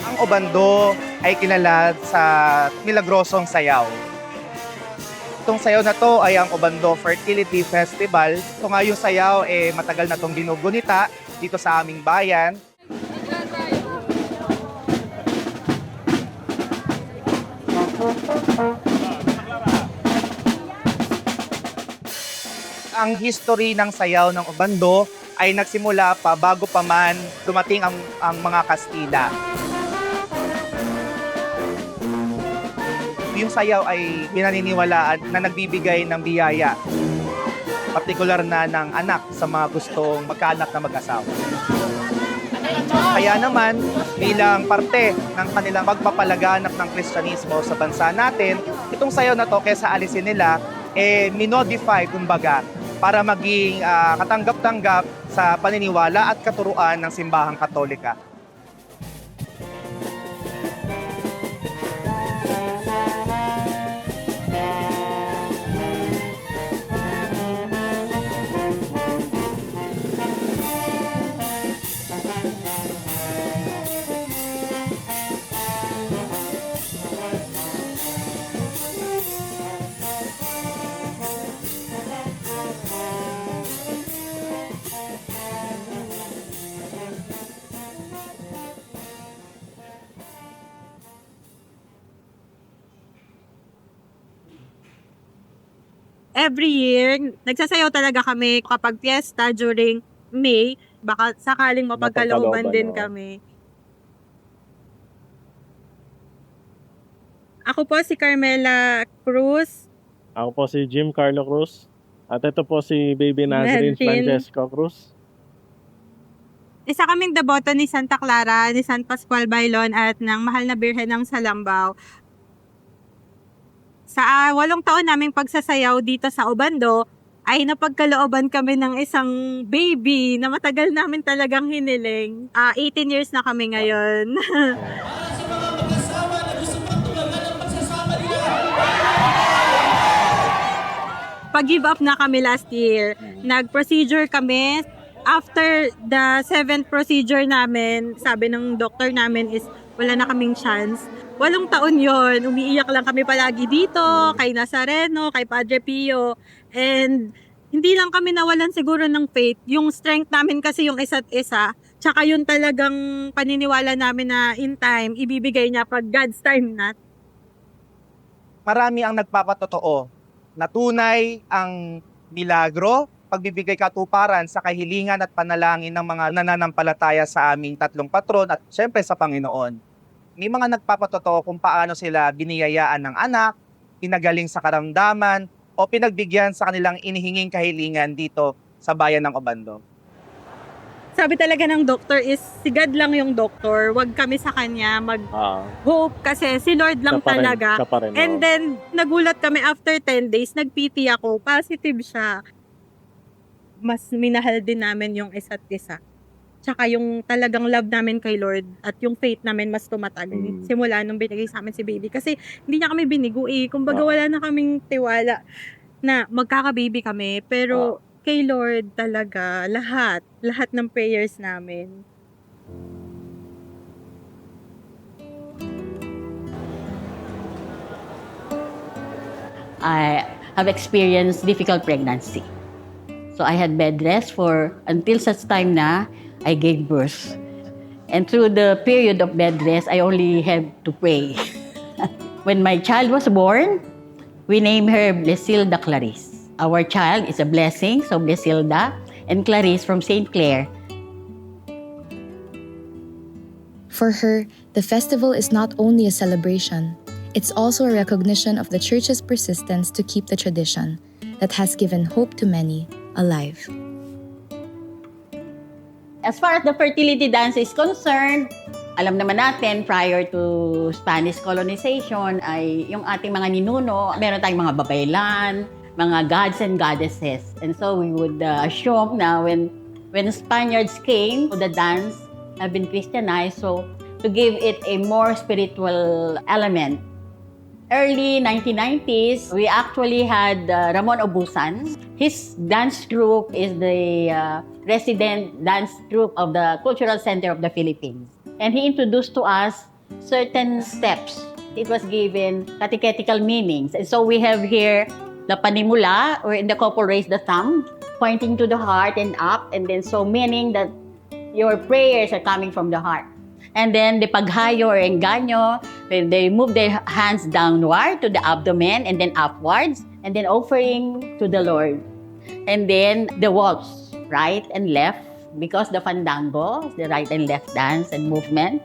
Ang Obando ay kilala sa milagrosong sayaw. Itong sayaw na to ay ang Obando Fertility Festival. Ito nga yung sayaw, matagal na tong ginugunita dito sa aming bayan. Ang history ng sayaw ng Obando ay nagsimula pa bago pa man dumating ang mga Kastila. Yung sayaw ay pinaniniwalaan na nagbibigay ng biyaya, partikular na ng anak sa mga gustong magkaanak na mag-asawa. Kaya naman, bilang parte ng kanilang magpapalaganap ng Kristyanismo sa bansa natin, itong sayaw na to, kesa alisin nila, minodify, kumbaga, para maging katanggap-tanggap sa paniniwala at katuruan ng simbahang Katolika. Every year, nagsasayaw talaga kami kapag fiesta during May. Baka sakaling mapagkalooban din kami. Ako po si Carmela Cruz. Ako po si Jim Carlo Cruz. At ito po si Baby Nazarene Francesco Cruz. Isa kaming deboto ni Santa Clara, ni San Pascual Bailon at ng Mahal na Birhen ng Salambao. Sa 8 taon naming pagsasayaw dito sa Obando, ay napagkalooban kami ng isang baby na matagal namin talagang hiniling. 18 years na kami ngayon. Pag-give up na kami last year. Nag-procedure kami. After the 7th procedure namin, sabi ng doctor namin is wala na kaming chance. 8 taon yon, umiiyak lang kami palagi dito, kay Nazareno, kay Padre Pio. And hindi lang kami nawalan siguro ng faith. Yung strength namin kasi yung isa't isa, tsaka yung talagang paniniwala namin na in time, ibibigay niya pag God's time na. Marami ang nagpapatotoo na tunay ang milagro, pagbibigay katuparan sa kahilingan at panalangin ng mga nananampalataya sa aming 3 patron at syempre sa Panginoon. May mga nagpapatotoo kung paano sila biniyayaan ng anak, pinagaling sa karamdaman, o pinagbigyan sa kanilang inihinging kahilingan dito sa bayan ng Obando. Sabi talaga ng doctor is, si God lang yung doctor, wag kami sa kanya mag-hope kasi si Lord lang talaga. And then, nagulat kami after 10 days, nag-PT ako, positive siya. Mas minahal din namin yung isa't isa. Tsaka yung talagang love namin kay Lord at yung faith namin mas tumatag. Simula nung binigay sa amin si baby. Kasi hindi niya kami binigo eh. Kumbaga wala na kaming tiwala na magkaka-baby kami. Pero kay Lord talaga, lahat ng prayers namin. I have experienced difficult pregnancy. So I had bed rest until such time na I gave birth. And through the period of bed rest, I only had to pray. When my child was born, we named her Blesilda Clarice. Our child is a blessing, so Blesilda, and Clarice from St. Clair. For her, the festival is not only a celebration, it's also a recognition of the Church's persistence to keep the tradition that has given hope to many alive. As far as the fertility dance is concerned, alam naman natin prior to Spanish colonization ay yung ating mga ninuno, meron tayong mga babaylan, mga gods and goddesses. And so we would assume na when Spaniards came, the dance have been Christianized, so to give it a more spiritual element. Early 1990s, we actually had Ramon Obusan. His dance troupe is the resident dance troupe of the Cultural Center of the Philippines. And he introduced to us certain steps. It was given catechetical meanings. And so we have here the panimula, where the couple raise the thumb, pointing to the heart and up, and then so meaning that your prayers are coming from the heart. And then the paghayo or engaño, when they move their hands downward to the abdomen and then upwards, and then offering to the Lord. And then the waltz, right and left, because the fandango, the right and left dance and movement.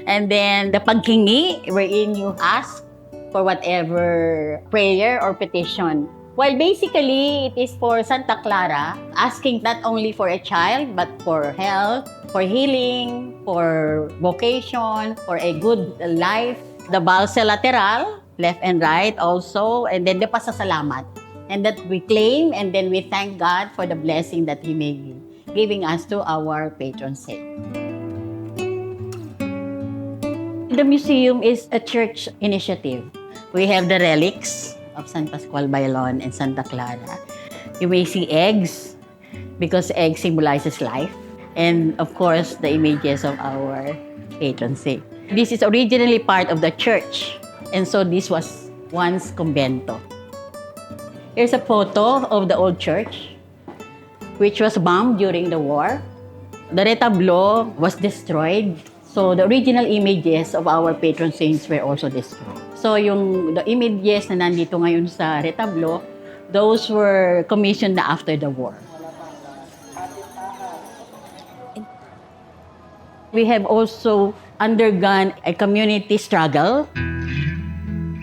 And then the paghingi, wherein you ask for whatever prayer or petition. Well, basically, it is for Santa Clara, asking not only for a child, but for health, for healing, for vocation, for a good life. The balsa lateral, left and right also, and then the pasasalamat. And that we claim, and then we thank God for the blessing that He may be giving us to our patron saint. The museum is a church initiative. We have the relics of San Pascual Bailon and Santa Clara. You may see eggs, because egg symbolizes life. And of course, the images of our patron saint. This is originally part of the church. And so this was once convento. Here's a photo of the old church, which was bombed during the war. The retablo was destroyed. So the original images of our patron saints were also destroyed. So the images na nandito ngayon sa retablo, those were commissioned na after the war. We have also undergone a community struggle.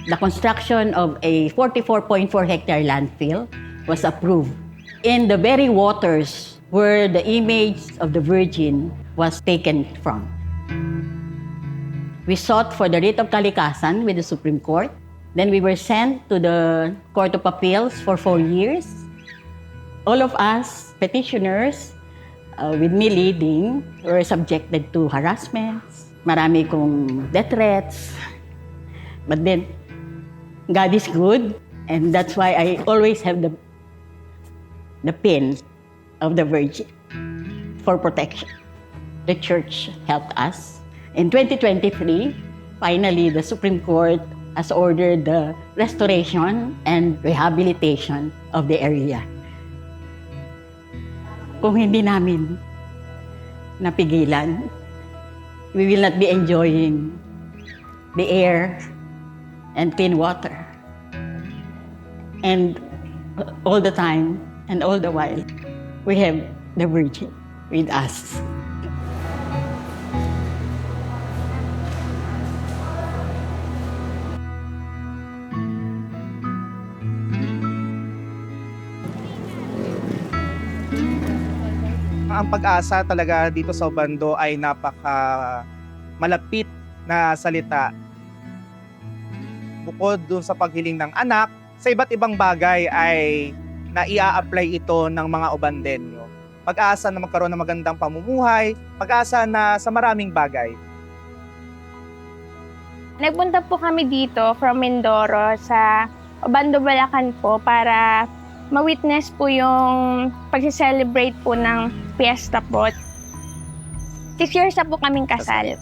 The construction of a 44.4 hectare landfill was approved. In the very waters where the image of the Virgin was taken from. We sought for the writ of kalikasan with the Supreme Court. Then we were sent to the Court of Appeals for 4 years. All of us petitioners, with me leading, were subjected to harassments. Marami kong death threats. But then, God is good, and that's why I always have the pin of the Virgin for protection. The church helped us. In 2023, finally, the Supreme Court has ordered the restoration and rehabilitation of the area. Kung hindi namin napigilan, we will not be enjoying the air and clean water. And all the time and all the while, we have the Virgin with us. Ang pag-asa talaga dito sa Obando ay napaka malapit na salita. Bukod dun sa paghiling ng anak, sa iba't ibang bagay ay naia-apply ito ng mga Obandenyo. Pag-asa na magkaroon ng magandang pamumuhay, pag-asa na sa maraming bagay. Nagpunta po kami dito from Mindoro sa Obando, Bulacan po para ma-witness po yung pag-celebrate po ng fiesta po. 6 years na po kaming kasal.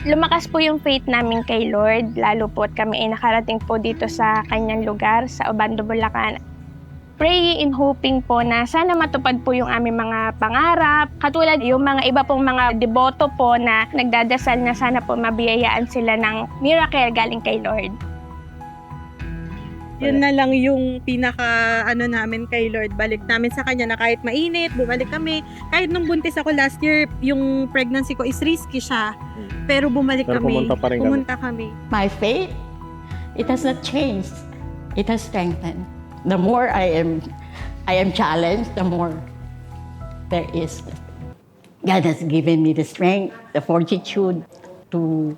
Lumakas po yung faith namin kay Lord, lalo po at kami ay nakarating po dito sa kanyang lugar, sa Obando, Bulacan. Praying and hoping po na sana matupad po yung aming mga pangarap. Katulad yung mga iba pong mga deboto po na nagdadasal na sana po mabiyayaan sila ng miracle galing kay Lord. Yun na lang yung pinaka namin kay Lord. Balik namin sa kanya na kahit mainit, bumalik kami. Kahit nung buntis ako last year, yung pregnancy ko is risky siya. Pero bumalik kami. Pumunta kami. My faith, it has not changed. It has strengthened. The more I am challenged, the more there is. God has given me the strength, the fortitude to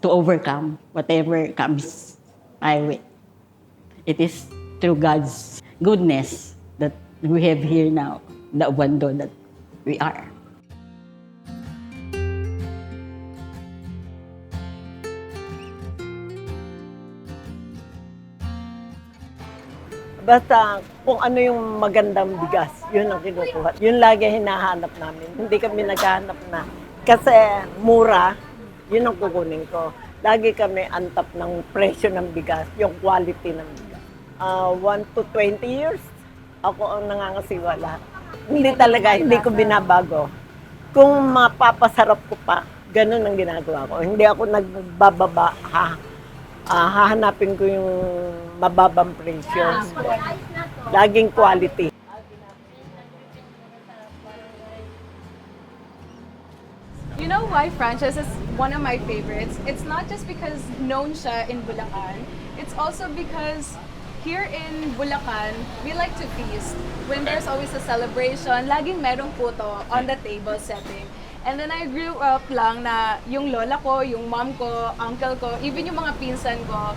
overcome whatever comes my way. It is through God's goodness that we have here now, the Obando that we are. Basta kung ano yung magandang bigas, yun ang kinukuha. Yun lagi hinahanap namin. Hindi kami naghahanap na. Kasi mura, yun ang kukunin ko. Lagi kami antap ng presyo ng bigas, yung quality ng bigas. 1 to 20 years, ako ang nangangasiwala. Hindi ko binabago. Kung mapapasarap ko pa, ganun ang ginagawa ko. Hindi ako nagbababa, hahanapin ko yung mababang presyo. Laging quality. You know why Frances is one of my favorites? It's not just because known siya in Bulacan. It's also because here in Bulacan, we like to feast. When there's always a celebration, laging merong puto on the table setting. And then I grew up lang na yung lola ko, yung mom ko, uncle ko, even yung mga pinsan ko,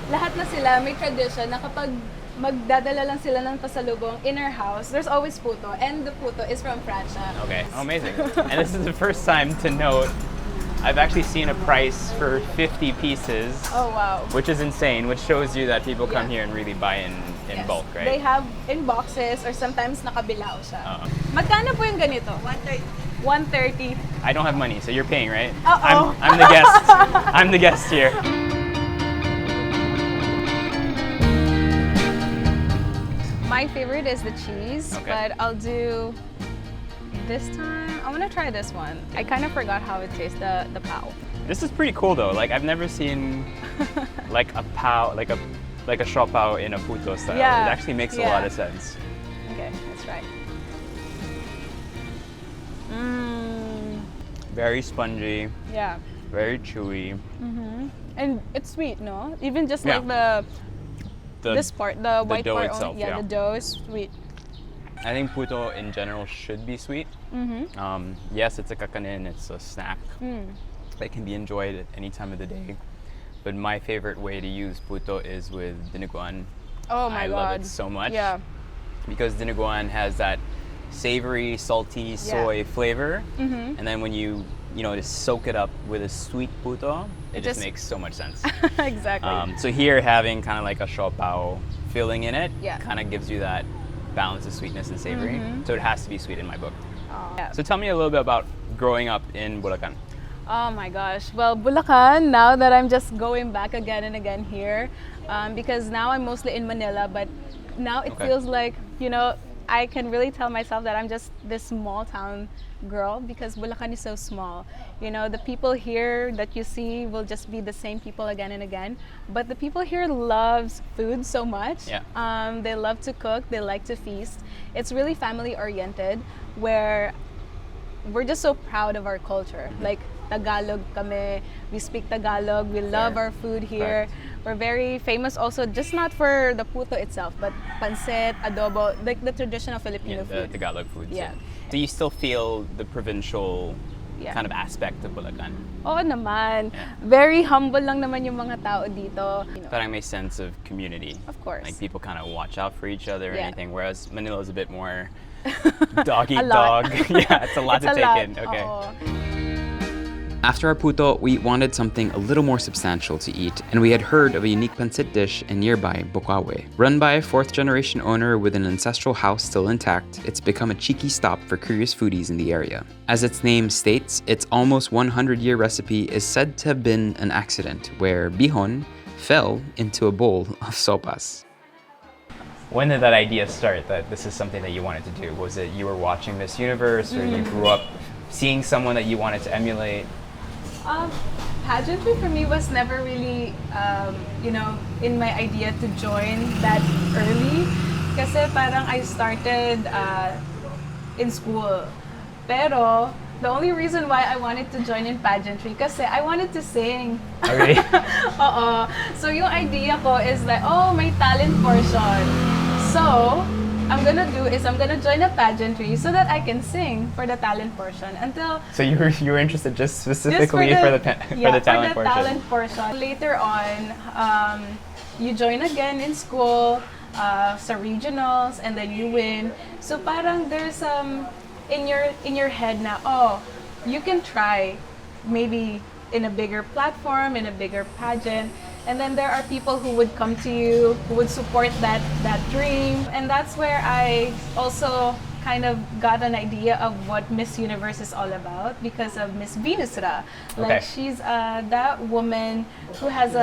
lahat na sila may tradition na kapag magdadala lang sila ng pasalubong in our house, there's always puto. And the puto is from Francia. Okay, amazing. And this is the first time to note I've actually seen a price for 50 pieces. Oh, wow. Which is insane, which shows you that people come here and really buy in Yes. bulk, right? They have in boxes or sometimes nakabilao siya. Magkano po yung ganito? 130. I don't have money, so you're paying, right? Uh-oh. I'm the guest. I'm the guest here. My favorite is the cheese, Okay. but I'll do this time. I want to try this one. I kind of forgot how it tastes, the pao. This is pretty cool though. Like I've never seen like a pao, like a shop pao in a puto style. Yeah. It actually makes a Yeah. lot of sense. Okay, let's try. Very spongy, Yeah. very chewy. And it's sweet, no? Even just Yeah. like this part, the white dough part, itself, yeah, yeah. the dough is sweet. I think puto in general should be sweet. Yes, it's a kakanin, it's a snack that can be enjoyed at any time of the day. But my favorite way to use puto is with dinuguan. Oh my I God. love it so much. Yeah. Because dinuguan has that savory, salty soy flavor. And then when you just soak it up with a sweet puto, it just makes so much sense. Exactly. So here having kind of like a siopao filling in it Yeah. kind of gives you that balance of sweetness and savory. So it has to be sweet in my book. Yeah. So tell me a little bit about growing up in Bulacan. Oh my gosh. Well, Bulacan, now that I'm just going back again and again here, because now I'm mostly in Manila, but now it Okay. feels like, I can really tell myself that I'm just this small town girl because Bulacan is so small. The people here that you see will just be the same people again and again. But the people here loves food so much. Yeah. They love to cook, they like to feast. It's really family oriented where we're just so proud of our culture. Like Tagalog kami, we speak Tagalog, we love our food here. We're very famous also, just not for the puto itself, but pancit, adobo, like the traditional Filipino The food. Tagalog foods. Yeah. Do you still feel the provincial Yeah. kind of aspect of Bulacan? Oo naman. Very humble lang naman yung mga tao dito. Parang may sense of community. Of course. Like people kind of watch out for each other or Yeah. anything, whereas Manila is a bit more dog eat A lot. dog. Yeah, it's a lot It's to a take lot. in. Okay. Oo. After our puto, we wanted something a little more substantial to eat, and we had heard of a unique pancit dish in nearby Bocaue. Run by a fourth-generation owner with an ancestral house still intact, it's become a cheeky stop for curious foodies in the area. As its name states, its almost 100-year recipe is said to have been an accident, where bihon fell into a bowl of sopas. When did that idea start, that this is something that you wanted to do? Was it you were watching Miss Universe, or you grew up seeing someone that you wanted to emulate? Pageantry for me was never really, in my idea to join that early. Kasi parang I started in school. Pero the only reason why I wanted to join in pageantry kasi I wanted to sing. Okay. Oo. So yung idea ko is like, may talent portion. So, I'm gonna join a pageantry so that I can sing for the talent portion until. So you were interested just specifically for the talent portion. Talent portion. Later on, you join again in school, sa regionals, and then you win. So parang there's in your head na you can try maybe in a bigger platform, in a bigger pageant. And then there are people who would come to you, who would support that dream. And that's where I also kind of got an idea of what Miss Universe is all about because of Miss Venus Ra. Like Okay. she's that woman who has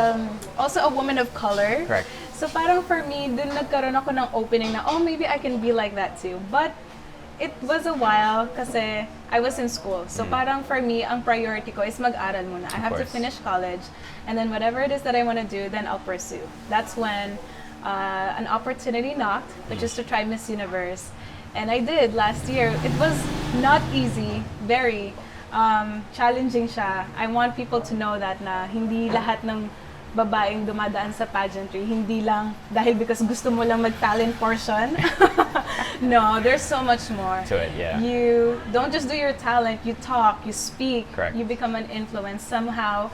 also a woman of color. Correct. So parang for me, dun nagkaroon ako ng opening na, oh, maybe I can be like that too. But it was a while kasi I was in school. So parang for me, ang priority ko is mag-aral muna. I have to finish college, and then whatever it is that I want to do, then I'll pursue. That's when an opportunity knocked, which is to try Miss Universe. And I did last year. It was not easy, very challenging siya. I want people to know that na hindi lahat ng babaeng dumadaan sa pageantry, hindi lang dahil because gusto mo lang mag-talent portion. No, there's so much more. To it, yeah. You don't just do your talent, you talk, you speak, Correct. you become an influence. Somehow,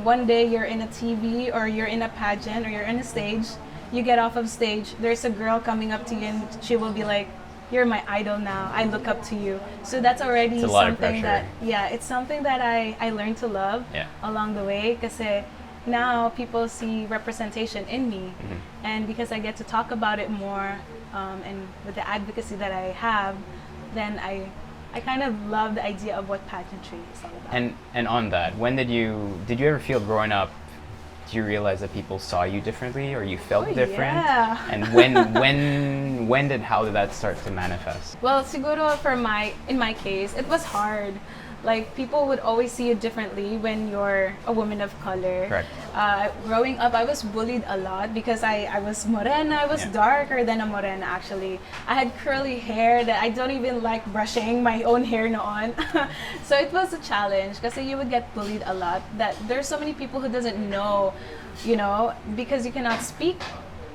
one day you're in a TV or you're in a pageant or you're in a stage, you get off of stage, there's a girl coming up to you and she will be like, you're my idol now, I look up to you. So that's already It's a lot of something pressure. that, it's something that I learned to love along the way kasi now people see representation in me, and because I get to talk about it more, and with the advocacy that I have, then I kind of love the idea of what pageantry is all about. And on that, did you ever feel growing up, do you realize that people saw you differently or you felt different? Yeah. And how did that start to manifest? Well, siguro in my case, it was hard. Like, people would always see you differently when you're a woman of color. Correct. Growing up, I was bullied a lot because I was morena. I was darker than a morena, actually. I had curly hair that I don't even like brushing my own hair noon. So it was a challenge kasi you would get bullied a lot. That there's so many people who doesn't know, because you cannot speak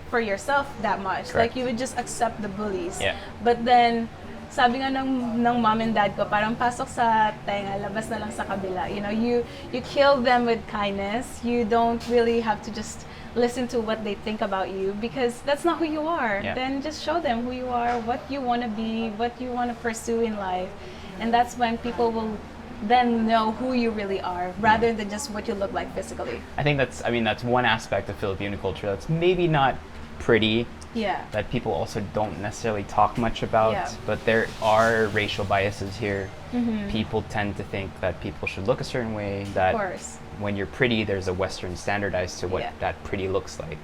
for yourself that much. Correct. Like, you would just accept the bullies. Yeah. But then, sabi nga ng mom and dad ko, parang pasok sa tenga, labas na lang sa kabila. You kill them with kindness. You don't really have to just listen to what they think about you because that's not who you are. Yeah. Then just show them who you are, what you want to be, what you want to pursue in life. And that's when people will then know who you really are rather than just what you look like physically. I think that's one aspect of Filipino culture that's maybe not pretty, that people also don't necessarily talk much about, but there are racial biases here. People tend to think that people should look a certain way, that when you're pretty, there's a Western standard as to what that pretty looks like.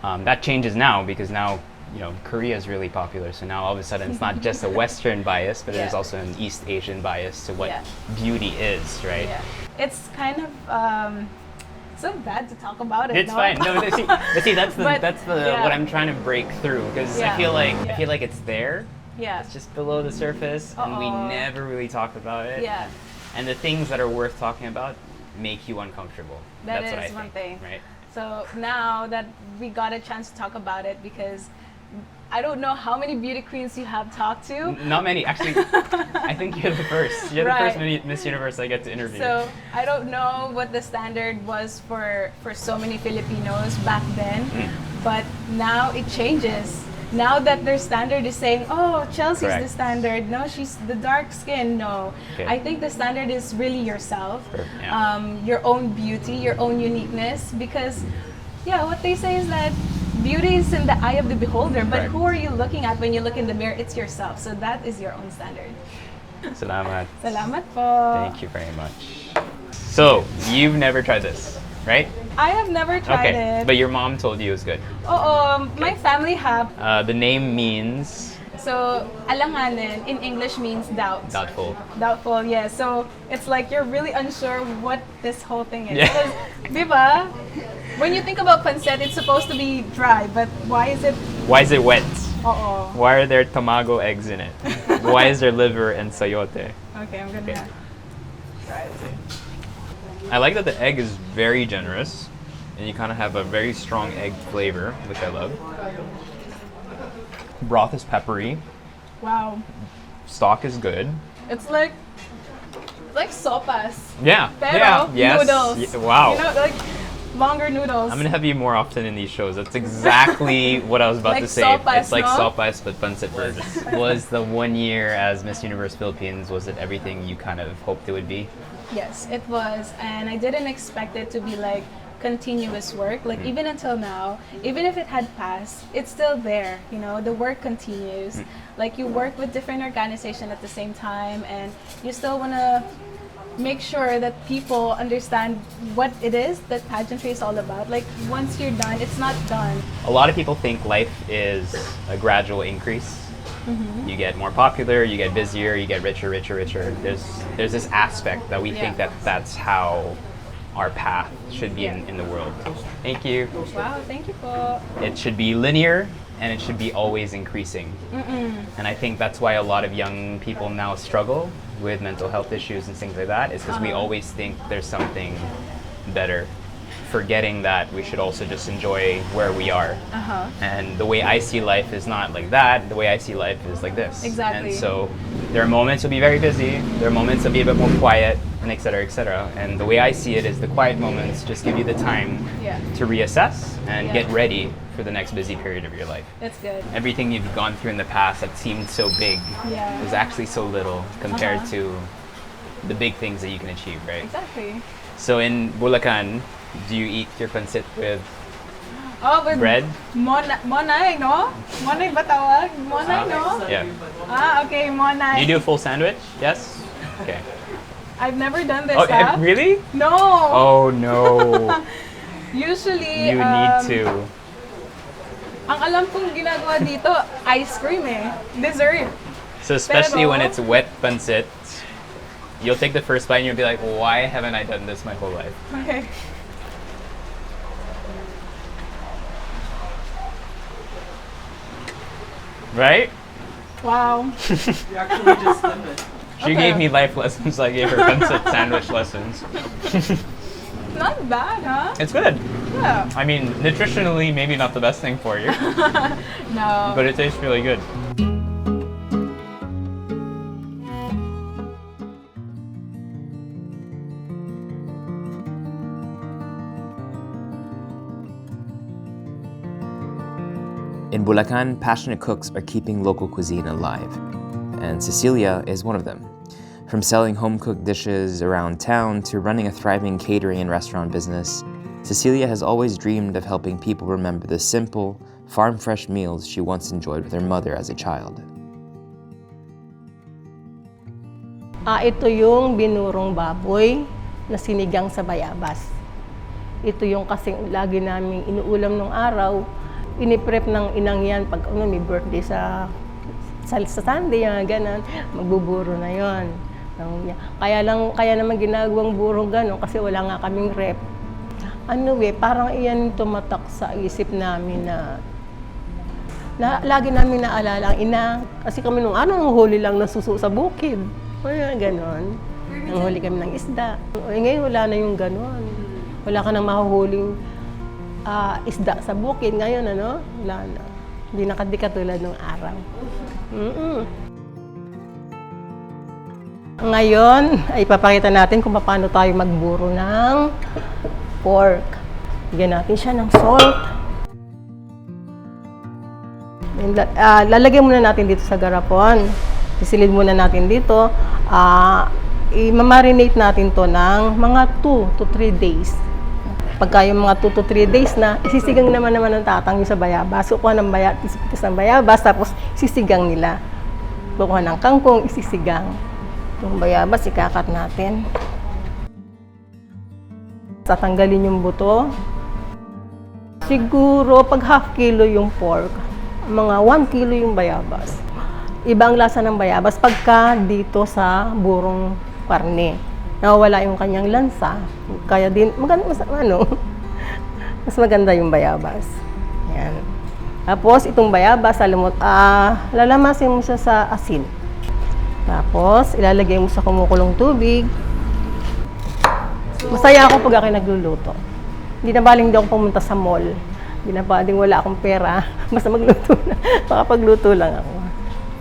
That changes now because now, Korea is really popular, so now all of a sudden it's not just a Western bias, but there's also an East Asian bias to what beauty is, right? Yeah. It's kind of so bad to talk about it. It's fine. No, see, that's what I'm trying to break through because I feel like it's there. Yeah. It's just below the surface, and we never really talk about it. Yeah. And the things that are worth talking about make you uncomfortable. That's what I is one think, thing. right? So now that we got a chance to talk about it, because I don't know how many beauty queens you have talked to. Not many, actually. I think you're the first. You're the first Miss Universe I get to interview. So I don't know what the standard was for so many Filipinos back then, but now it changes. Now that their standard is saying, oh, Chelsea's the standard. No, she's the dark skin. No. Okay. I think the standard is really yourself, Yeah. Your own beauty, your own uniqueness. Because, what they say is that beauty is in the eye of the beholder, but who are you looking at when you look in the mirror? It's yourself. So that is your own standard. Salamat. Salamat po. Thank you very much. So, you've never tried this, right? I have never tried it. But your mom told you it was good. My family have. The name means? So, alanganin in English means doubt. Doubtful. Doubtful, yeah. So, it's like you're really unsure what this whole thing is. Yeah. Because, diba? When you think about pancit, it's supposed to be dry, but why is it wet? Uh-oh. Why are there tamago eggs in it? Why is there liver and sayote? Okay, I'm gonna try it. I like that the egg is very generous, and you kind of have a very strong egg flavor, which I love. Broth is peppery. Wow. Stock is good. It's like sopas. Yeah. Pero Yes. noodles. Wow. Like longer noodles. I'm gonna have you more often in these shows. That's exactly what I was about Like to say. sopas, It's like no? sopas, but pancit version. Was the 1 year as Miss Universe Philippines, was it everything you kind of hoped it would be? Yes, it was, and I didn't expect it to be like continuous work. Like even until now, even if it had passed, it's still there. The work continues. Like you work with different organizations at the same time, and you still wanna make sure that people understand what it is that pageantry is all about. Like, once you're done, it's not done. A lot of people think life is a gradual increase. Mhm. You get more popular, you get busier, you get richer, richer, richer. There's this aspect that we think that that's how our path should be in the world. Thank you. Wow, thank you po. It should be linear and it should be always increasing. Mm-mm. And I think that's why a lot of young people now struggle with mental health issues and things like that, is because we always think there's something better, forgetting that we should also just enjoy where we are. Uh-huh. And the way I see life is not like that. The way I see life is like this. Exactly. And so there are moments to be very busy, there are moments to be a bit more quiet, and et cetera, et cetera. And the way I see it is the quiet moments just give you the time Yeah. to reassess and Yeah. get ready for the next busy period of your life. That's good. Everything you've gone through in the past that seemed so big Yeah. is actually so little compared Uh-huh. to the big things that you can achieve, right? Exactly. So in Bulacan, do you eat your pancit with Oh, with bread? Monay, no? Monay ba tawag? Monay, no? Yeah. Ah, okay, Monay. You do a full sandwich? Yes? Okay. I've never done this, Oh, ah. really? No! Oh no. Usually, You need to. Ang alam kong ginagawa dito, ice cream eh. Dessert. So especially when Pero- it's wet pancit, you'll take the first bite and you'll be like, why haven't I done this my whole life? Okay. Right? Wow. You actually just did it. She Okay. gave me life lessons, I gave her pancit sandwich lessons. Not bad, huh? It's good. Yeah. I mean, nutritionally, maybe not the best thing for you, No. but it tastes really good. In Bulacan, passionate cooks are keeping local cuisine alive, and Cecilia is one of them. From selling home-cooked dishes around town to running a thriving catering and restaurant business, Cecilia has always dreamed of helping people remember the simple, farm-fresh meals she once enjoyed with her mother as a child. Ito yung binurong baboy na sinigang sa bayabas. Ito yung kasing lagi naming inuulam nung araw. Iniprep ng inang yan pag may birthday sa Sunday, yung ganon, magbuburo na yon. Kaya naman ginagawang burong ganon kasi wala nga kaming rep. Parang iyan tumatak sa isip namin na lagi namin naalala ang ina. Kasi kami nung huli lang ng suso sa bukid. Ganon. Nanghuli kami ng isda. Ngayon wala na yung ganon. Wala ka nang mahuhuling isda sa bukid. Ngayon, wala na. Hindi katulad ng araw. Ngayon, ay ipapakita natin kung paano tayo magburo ng pork. Bigyan natin siya ng salt. Lalagyan muna natin dito sa garapon. Sisilid muna natin dito. I-marinate natin to ng mga 2 to 3 days. Pagka yung mga 2 to 3 days na, isisigang naman ng tatang yung sa bayabas. Kukuha ng pitas ng bayabas, tapos sisigang nila. Kukuha ng kangkong, isisigang. Yung bayabas, ikakat natin. Tatanggalin yung buto. Siguro, pag half kilo yung pork, mga 1 kilo yung bayabas. Ibang lasa ng bayabas pagka dito sa burong karne. Nawawala yung kanyang lansa. Kaya din, mas maganda yung bayabas. Yan. Tapos, itong bayabas, lalamasin mo siya sa asin. Tapos, ilalagay mo sa kumukulong tubig. Masaya ako pag ako nagluluto. Hindi na baling di ako pumunta sa mall. Hindi na baling wala akong pera. Basta magluto na. Makapagluto lang ako.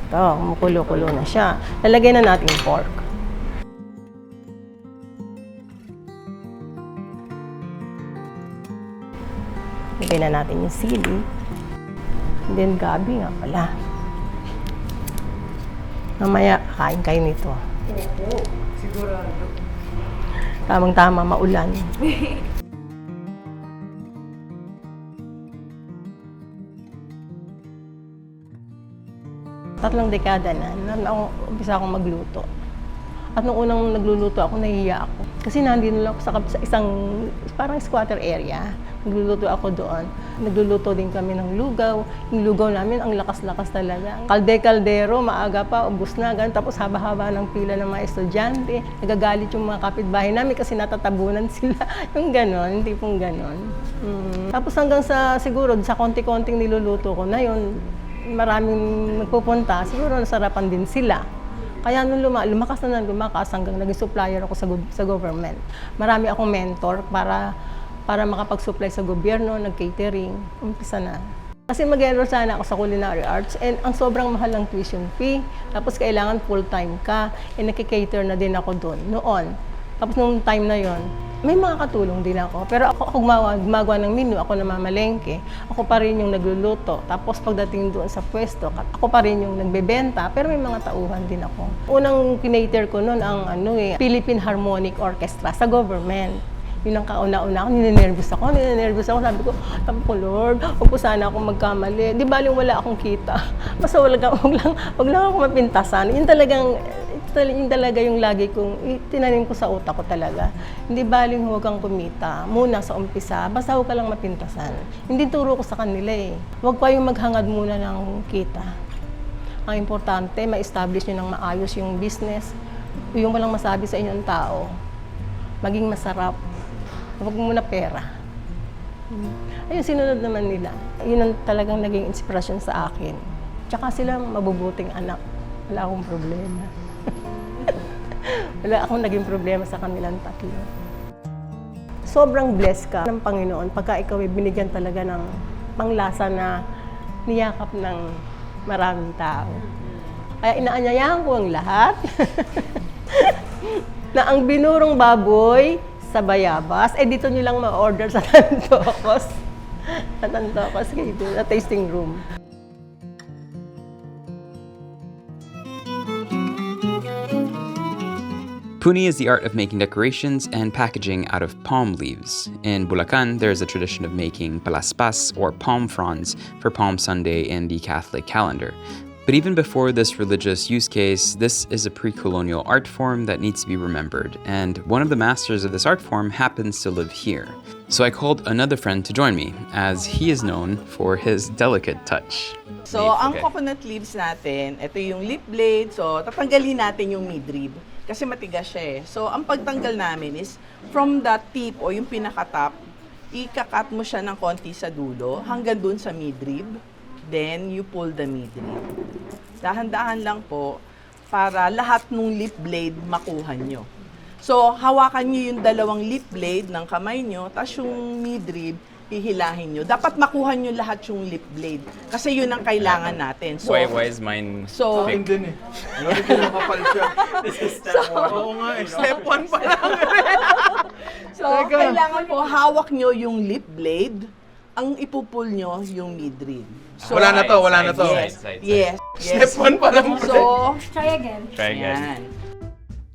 Ito, kumukulo-kulo na siya. Lalagay na natin yung pork. Lagay na natin yung sili. And then gabi nga pala. Mamaya, kain kayo nito. Sigurado. Tamang-tama, maulan. Tatlong dekada na umpisa akong magluto. At nung unang nagluluto ako, nahihiya ako. Kasi nandito lang ako sa isang parang squatter area. Nagluluto ako doon. Nagluluto din kami ng lugaw. Yung lugaw namin, ang lakas-lakas talaga. Kalde-kaldero, maaga pa, ubos na. Ganun. Tapos haba-haba ng pila ng mga estudyante. Nagagalit yung mga kapitbahay namin kasi natatabunan sila. Yung ganon, hindi pong ganon. Tapos hanggang sa, siguro, sa konti-konting niluluto ko na yun, maraming nagpupunta, siguro nasarapan din sila. Kaya nung lumakas hanggang naging supplier ako sa government. Marami akong mentor para makapag-supply sa gobyerno, nag-catering, umpisa na. Kasi mag-enroll sana ako sa culinary arts and ang sobrang mahal ng tuition fee. Tapos kailangan full-time ka, nag-cater na din ako doon noon. Tapos nung time na yon, may mga katulong din ako. Pero ako gumagawa ng menu, ako namamalengke. Ako pa rin yung nagluluto. Tapos pagdating doon sa pwesto, ako pa rin yung nagbebenta. Pero may mga tauhan din ako. Unang kinater ko noon ang Philippine Harmonic Orchestra sa government. Yun ang kauna-una ako, ninenervous ako. Sabi ko, Lord, huwag po sana akong magkamali. Di baling wala akong kita. Basta wag lang ako mapintasan. Yun talaga yung lagi kong tinanim ko sa utak ko talaga. Hindi baling huwag kang kumita. Muna sa umpisa, basta huwag ka lang mapintasan. Hindi turo ko sa kanila eh. Huwag kayong maghangad muna ng kita. Ang importante, ma-establish nyo ng maayos yung business. Yung walang masabi sa inyong tao. Maging masarap. Huwag muna pera. Ayun, sinunod naman nila. Yun ang talagang naging inspirasyon sa akin. Tsaka sila mabubuting anak. Wala akong problema. Wala akong naging problema sa kanilang tatlo. Sobrang blessed ka ng Panginoon pagka ikaw ay binigyan talaga ng panglasa na niyakap ng maraming tao. Kaya inaanyayahan ko ang lahat na ang binurong baboy sa bayabas, dito nyo lang ma-order sa Tantocos. Sa Tantocos, sa tasting room. Puni is the art of making decorations and packaging out of palm leaves. In Bulacan, there is a tradition of making palaspas or palm fronds for Palm Sunday in the Catholic calendar. But even before this religious use case, this is a pre-colonial art form that needs to be remembered, and one of the masters of this art form happens to live here. So I called another friend to join me, as he is known for his delicate touch. So, ang coconut leaves natin, ito yung lip blade, so tatanggalin natin yung midrib. Kasi matigas siya eh. So, ang pagtanggal namin is from the tip o yung pinaka-top, ikakat mo siya ng konti sa dulo hanggang dun sa midrib. Then, you pull the midrib. Dahan-dahan lang po para lahat ng lip blade makuha nyo. So, hawakan nyo yung dalawang lip blade ng kamay nyo, tapos yung midrib, hihilahin nyo. Dapat makuha nyo lahat yung lip blade. Kasi yun ang kailangan natin. So, why is mine so, thick? Din eh. Makapal siya. This is step 1. Oo nga, step 1 pa lang. So, kailangan po hawak nyo yung lip blade, ang ipupul nyo yung midrib. So, wala na to. Yes. Step 1 pa lang. So, Try again.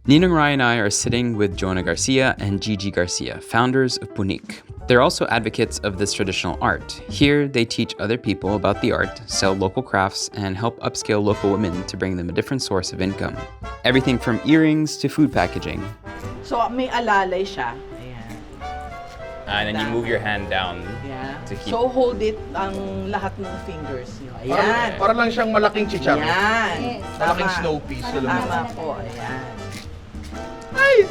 Ninong Rai and I are sitting with Jonah Garcia and Gigi Garcia, founders of Punic. They're also advocates of this traditional art. Here, they teach other people about the art, sell local crafts, and help upscale local women to bring them a different source of income. Everything from earrings to food packaging. So, may alalay siya. Ayan. And then you move your hand down to keep... So, hold it ang lahat ng fingers nyo. Ayan. Para lang siyang malaking chichar. Ayan. Malaking snow piece. Tama po. Ayan. Ay!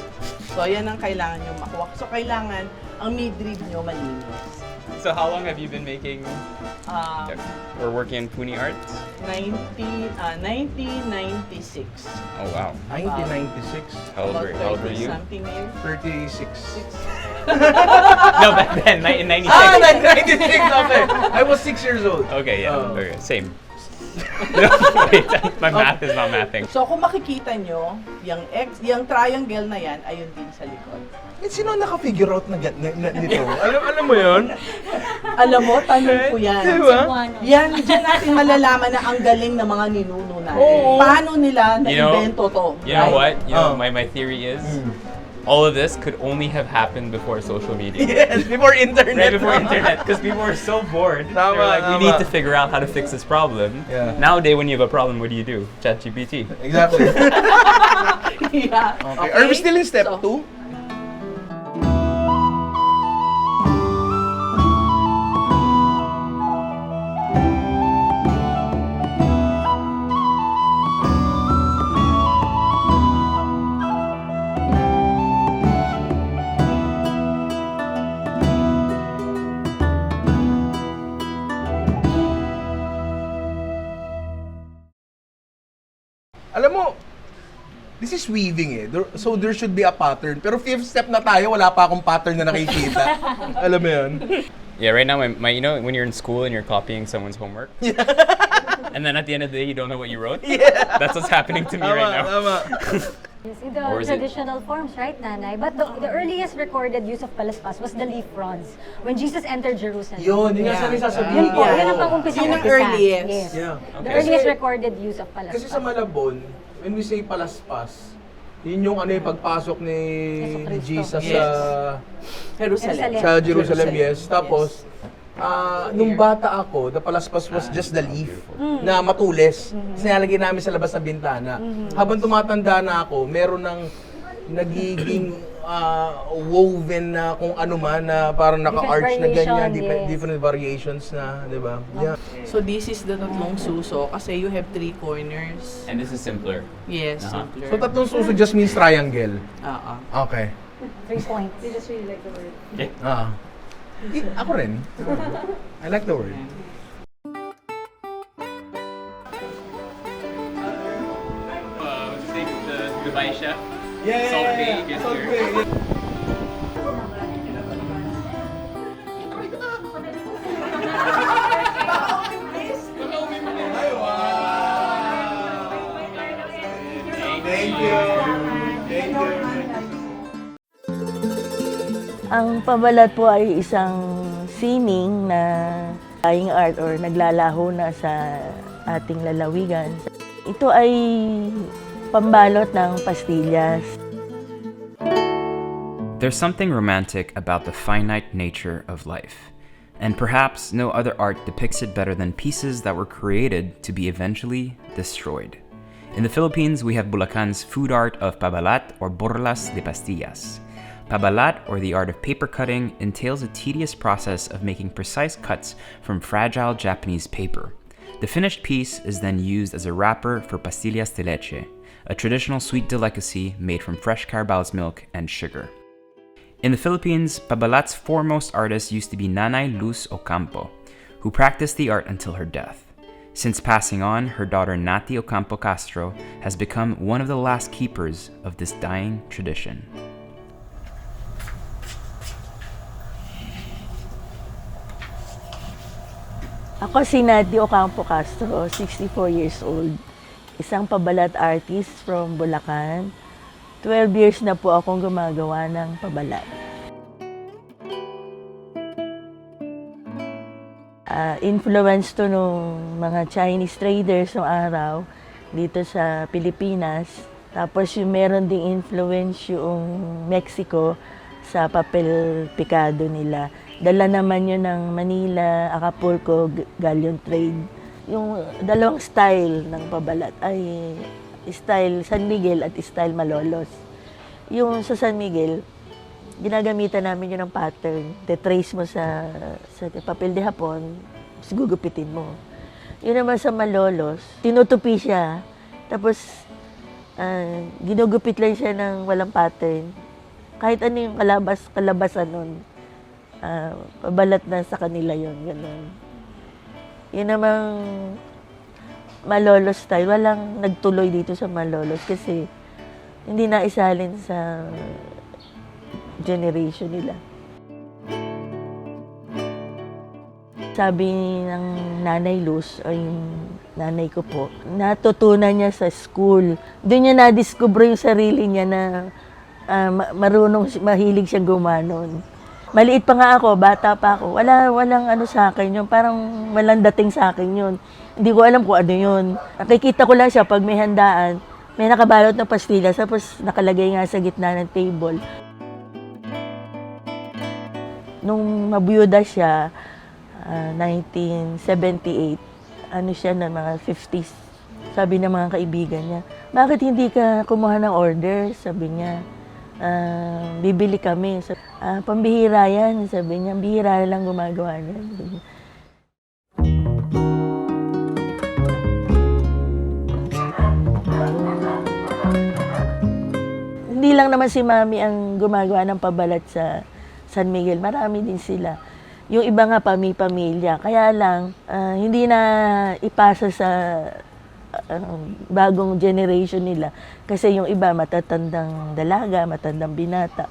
So, yan ang kailangan nyo makuha. So, kailangan ang midrib nyo malinis. So how long have you been making or working in Puni art? 1996. Oh wow. 1996? How old were you? Something years? 36. No, back then, in 96. 96, okay. I was 6 years old. Okay, yeah, okay, same. Wait, my math is not mathing. So kung makikita nyo, yung triangle na yan, ayun din sa likod. Sino naka-figure out na nito? Alam mo yun? Alam mo, tanong ko yan. Diba? Yan, dyan natin malalaman na ang galing ng mga ninuno natin. Paano nila na-invento to? You know what? You know, my theory is, all of this could only have happened before social media. Yes, before internet. Right before internet, because people were so bored. They were like, we need to figure out how to fix this problem. Yeah. Nowadays, when you have a problem, what do? ChatGPT. Exactly. Yeah. Okay. Are we still in step 2? Alam mo, this is weaving eh. So there should be a pattern. Pero 5th step na tayo, wala pa akong pattern na nakikita. Alam mo yun? Yeah, right now, you know, when you're in school and you're copying someone's homework, and then at the end of the day, you don't know what you wrote. Yeah. That's what's happening to me right now. In the Or is it- traditional forms, right, Nanay? But the earliest recorded use of palaspas was the leaf fronds when Jesus entered Jerusalem. Yun yung sasabihin Yun po, ko. yun ang pang-umpisa. Yun ang earliest. Yes. Yeah. The Okay. earliest Kasi- recorded use of palaspas. Kasi sa Malabon, when we say palaspas, yun yung ano yung pagpasok ni Jesus Yes. sa Jerusalem. Sa Jerusalem, yes. Tapos, nung bata ako, the palaspas was just the leaf na matulis. Sinalagay namin sa labas ng bintana. Habang tumatanda na ako, meron ng nagiging woven na kung ano man na parang naka-arch na ganyan, different variations na, di ba? Yeah. So this is the tatlong suso kasi you have 3 corners. And this is simpler. Yes, Uh-huh. simpler. So tatlong suso just means triangle. Oo. Okay. 3 points. They just really like the word. Okay. Ako rin. I like the word. The Dubai chef. Yeah, Salt Bay is Salt here. Bay. Thank you. Thank you. Ang pabalat po ay isang sining na dying art or naglalaho na sa ating lalawigan. Ito ay pambalot ng pastillas. There's something romantic about the finite nature of life, and perhaps no other art depicts it better than pieces that were created to be eventually destroyed. In the Philippines, we have Bulacan's food art of pabalat or borlas de pastillas. Pabalat, or the art of paper cutting, entails a tedious process of making precise cuts from fragile Japanese paper. The finished piece is then used as a wrapper for pastillas de leche, a traditional sweet delicacy made from fresh Carabao's milk and sugar. In the Philippines, pabalat's foremost artist used to be Nanay Luz Ocampo, who practiced the art until her death. Since passing on, her daughter Nati Ocampo Castro has become one of the last keepers of this dying tradition. Ako si Nati Ocampo Castro, 64 years old. Isang pabalat artist from Bulacan. 12 years na po akong gumagawa ng pabalat. Influence to nung mga Chinese traders ng araw dito sa Pilipinas. Tapos yung meron ding influence yung Mexico sa papel pikado nila. Dala naman yun ng Manila, Acapulco, galleon trade. Yung dalawang style ng pabalat ay style San Miguel at style Malolos. Yung sa San Miguel, ginagamitan namin yun ng pattern. Te-trace mo sa papel de hapon, tapos gugupitin mo. Yun naman sa Malolos, tinutupi siya, tapos ginugupit lang siya ng walang pattern. Kahit ano yung kalabasan nun, pabalat na sa kanila yun, gano'n. Yun namang Malolos style, walang nagtuloy dito sa Malolos kasi hindi na isalin sa generation nila. Sabi ng Nanay Luz, o yung nanay ko po, natutunan niya sa school. Doon niya na-discover yung sarili niya na mahilig siyang gumanon. Maliit pa nga ako, bata pa ako. Walang ano sa akin yun, parang walang dating sa akin yun. Hindi ko alam kung ano yun. Nakikita ko lang siya pag may handaan, May nakabalot ng pastillas, tapos nakalagay nga sa gitna ng table. Nung mabiyuda siya, 1978, ano siya na mga 50s. Sabi ng mga kaibigan niya, bakit hindi ka kumuha ng order? Sabi niya, bibili kami. Pambihira yan, sabi niya, bihira lang gumagawa niyan. Hindi lang naman si Mami ang gumagawa ng pabalat sa San Miguel. Marami din sila. Yung iba nga pamilya. Kaya lang, hindi na ipasa sa bagong generation nila. Kasi yung iba matatandang dalaga, matandang binata.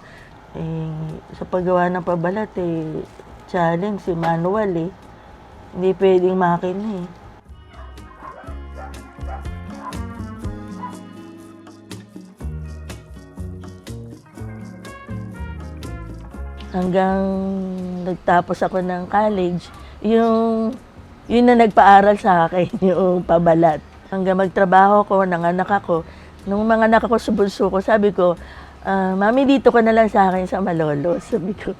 Sa paggawa ng pabalat, challenge, manual . Hindi pwedeng makina . Hanggang nagtapos ako ng college, yun na nagpaaral sa akin, yung pabalat. Hanggang magtrabaho ko, nanganak ako. Nung mga anak ako sa bunso ko, sabi ko, Mami, dito ka na lang sa akin sa Malolos. Sabi ko,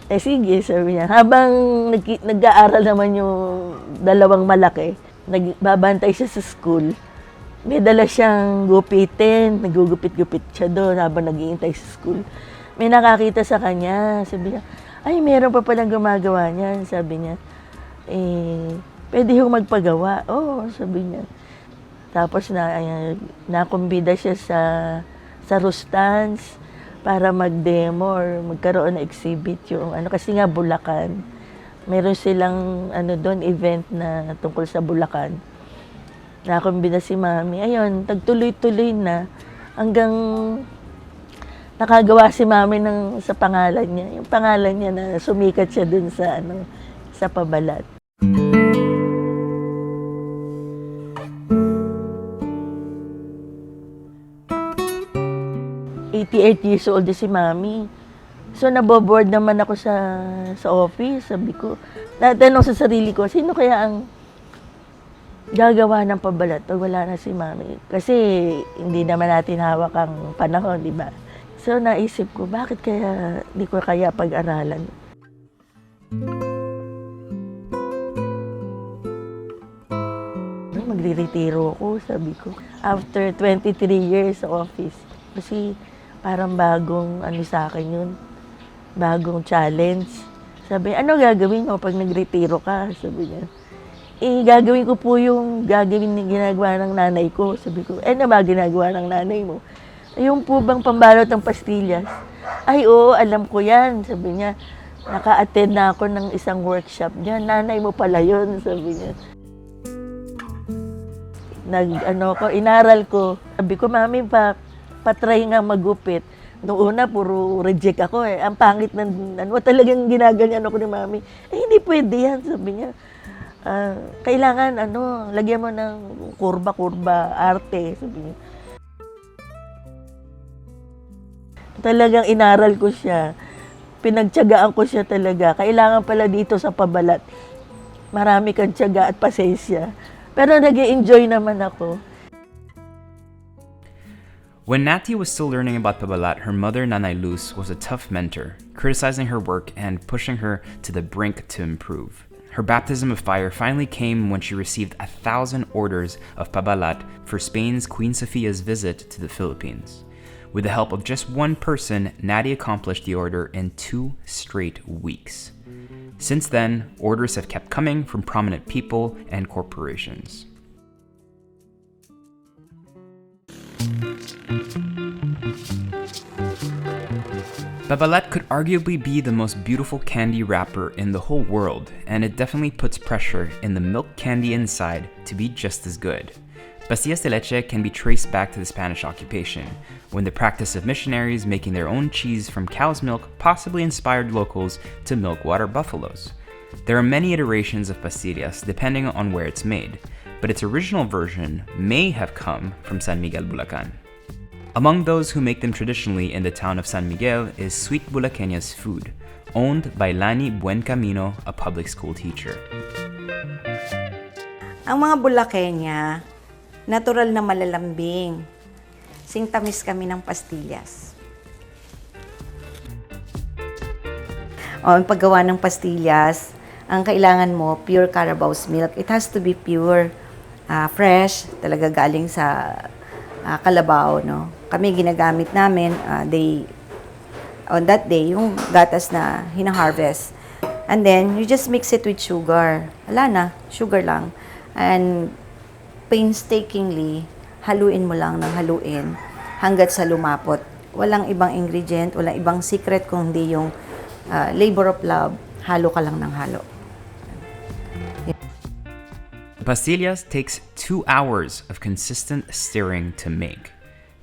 sige, sabi niya. Habang nag-aaral naman yung dalawang malaki, nagbabantay siya sa school, may dala siyang gupitin, nagugupit-gupit siya doon habang nag-iintay sa school. May nakakita sa kanya, sabi niya, ay, meron pa palang gumagawa niyan, sabi niya. Pwede yung magpagawa. Oo, sabi niya. Tapos nakumbida siya sa Rustans para mag-demo or magkaroon ng exhibit yung kasi nga Bulacan. Meron silang doon event na tungkol sa Bulacan. Nakumbida si Mami. Ayun, tagtuloy-tuloy na hanggang nakagawa si Mami sa pangalan niya. Yung pangalan niya na sumikat siya dun sa pabalat. "88 years old si Mami. So naboboard naman ako sa office. Sabi ko, natanong sa sarili ko, sino kaya ang gagawa ng pabalat pag wala na si Mami? Kasi hindi naman natin hawak ang panahon, di ba? So naisip ko, bakit kaya di ko kaya pag-aralan? Magre-retiro ko, sabi ko. After 23 years sa office. Kasi parang bagong sa akin yun. Bagong challenge. Sabi, ano gagawin mo pag nag-retiro ka? Sabi niya. Gagawin ko po yung ginagawa ng nanay ko. Sabi ko, ano ba ginagawa ng nanay mo? Yung po bang pambalot ng pastillas? Ay, oo, alam ko yan. Sabi niya, naka-attend na ako ng isang workshop niya. Nanay mo pala yun, sabi niya. Inaral ko. Sabi ko, Mami, patry nga magupit. Noong una, puro reject ako . Ang pangit talagang ginaganyan ako ni Mami. Hindi pwede yan, sabi niya. Kailangan, lagyan mo ng kurba-kurba, arte, sabi niya. Talagang inaral ko siya. Pinagtiyagaan ko siya talaga. Kailangan pala dito sa pabalat. Marami kang tiyaga at pasensya. Pero nag-i-enjoy naman ako. When Nati was still learning about pabalat, her mother, Nanay Luz, was a tough mentor, criticizing her work and pushing her to the brink to improve. Her baptism of fire finally came when she received 1,000 orders of pabalat for Spain's Queen Sofia's visit to the Philippines. With the help of just one person, Nati accomplished the order in 2 straight weeks. Since then, orders have kept coming from prominent people and corporations. Pabalat could arguably be the most beautiful candy wrapper in the whole world, and it definitely puts pressure in the milk candy inside to be just as good. Pastillas de leche can be traced back to the Spanish occupation, when the practice of missionaries making their own cheese from cow's milk possibly inspired locals to milk water buffaloes. There are many iterations of pastillas depending on where it's made, but its original version may have come from San Miguel, Bulacan. Among those who make them traditionally in the town of San Miguel is Sweet Bulaqueña's Food, owned by Lani Buencamino, a public school teacher. Ang mga Bulaqueña, natural na malalambing. singtamis kami ng pastillas. Ang paggawa ng pastillas, ang kailangan mo, pure Carabao's milk. It has to be pure, fresh, talaga galing sa Calabao, no? Kami ginagamit namin, on that day, yung gatas na hina-harvest. And then, you just mix it with sugar. Wala na, sugar lang. And painstakingly, haluin mo lang ng haluin hanggat sa lumapot. Walang ibang ingredient, walang ibang secret kung hindi yung labor of love, halo ka lang ng halo. Pastillas takes 2 hours of consistent stirring to make.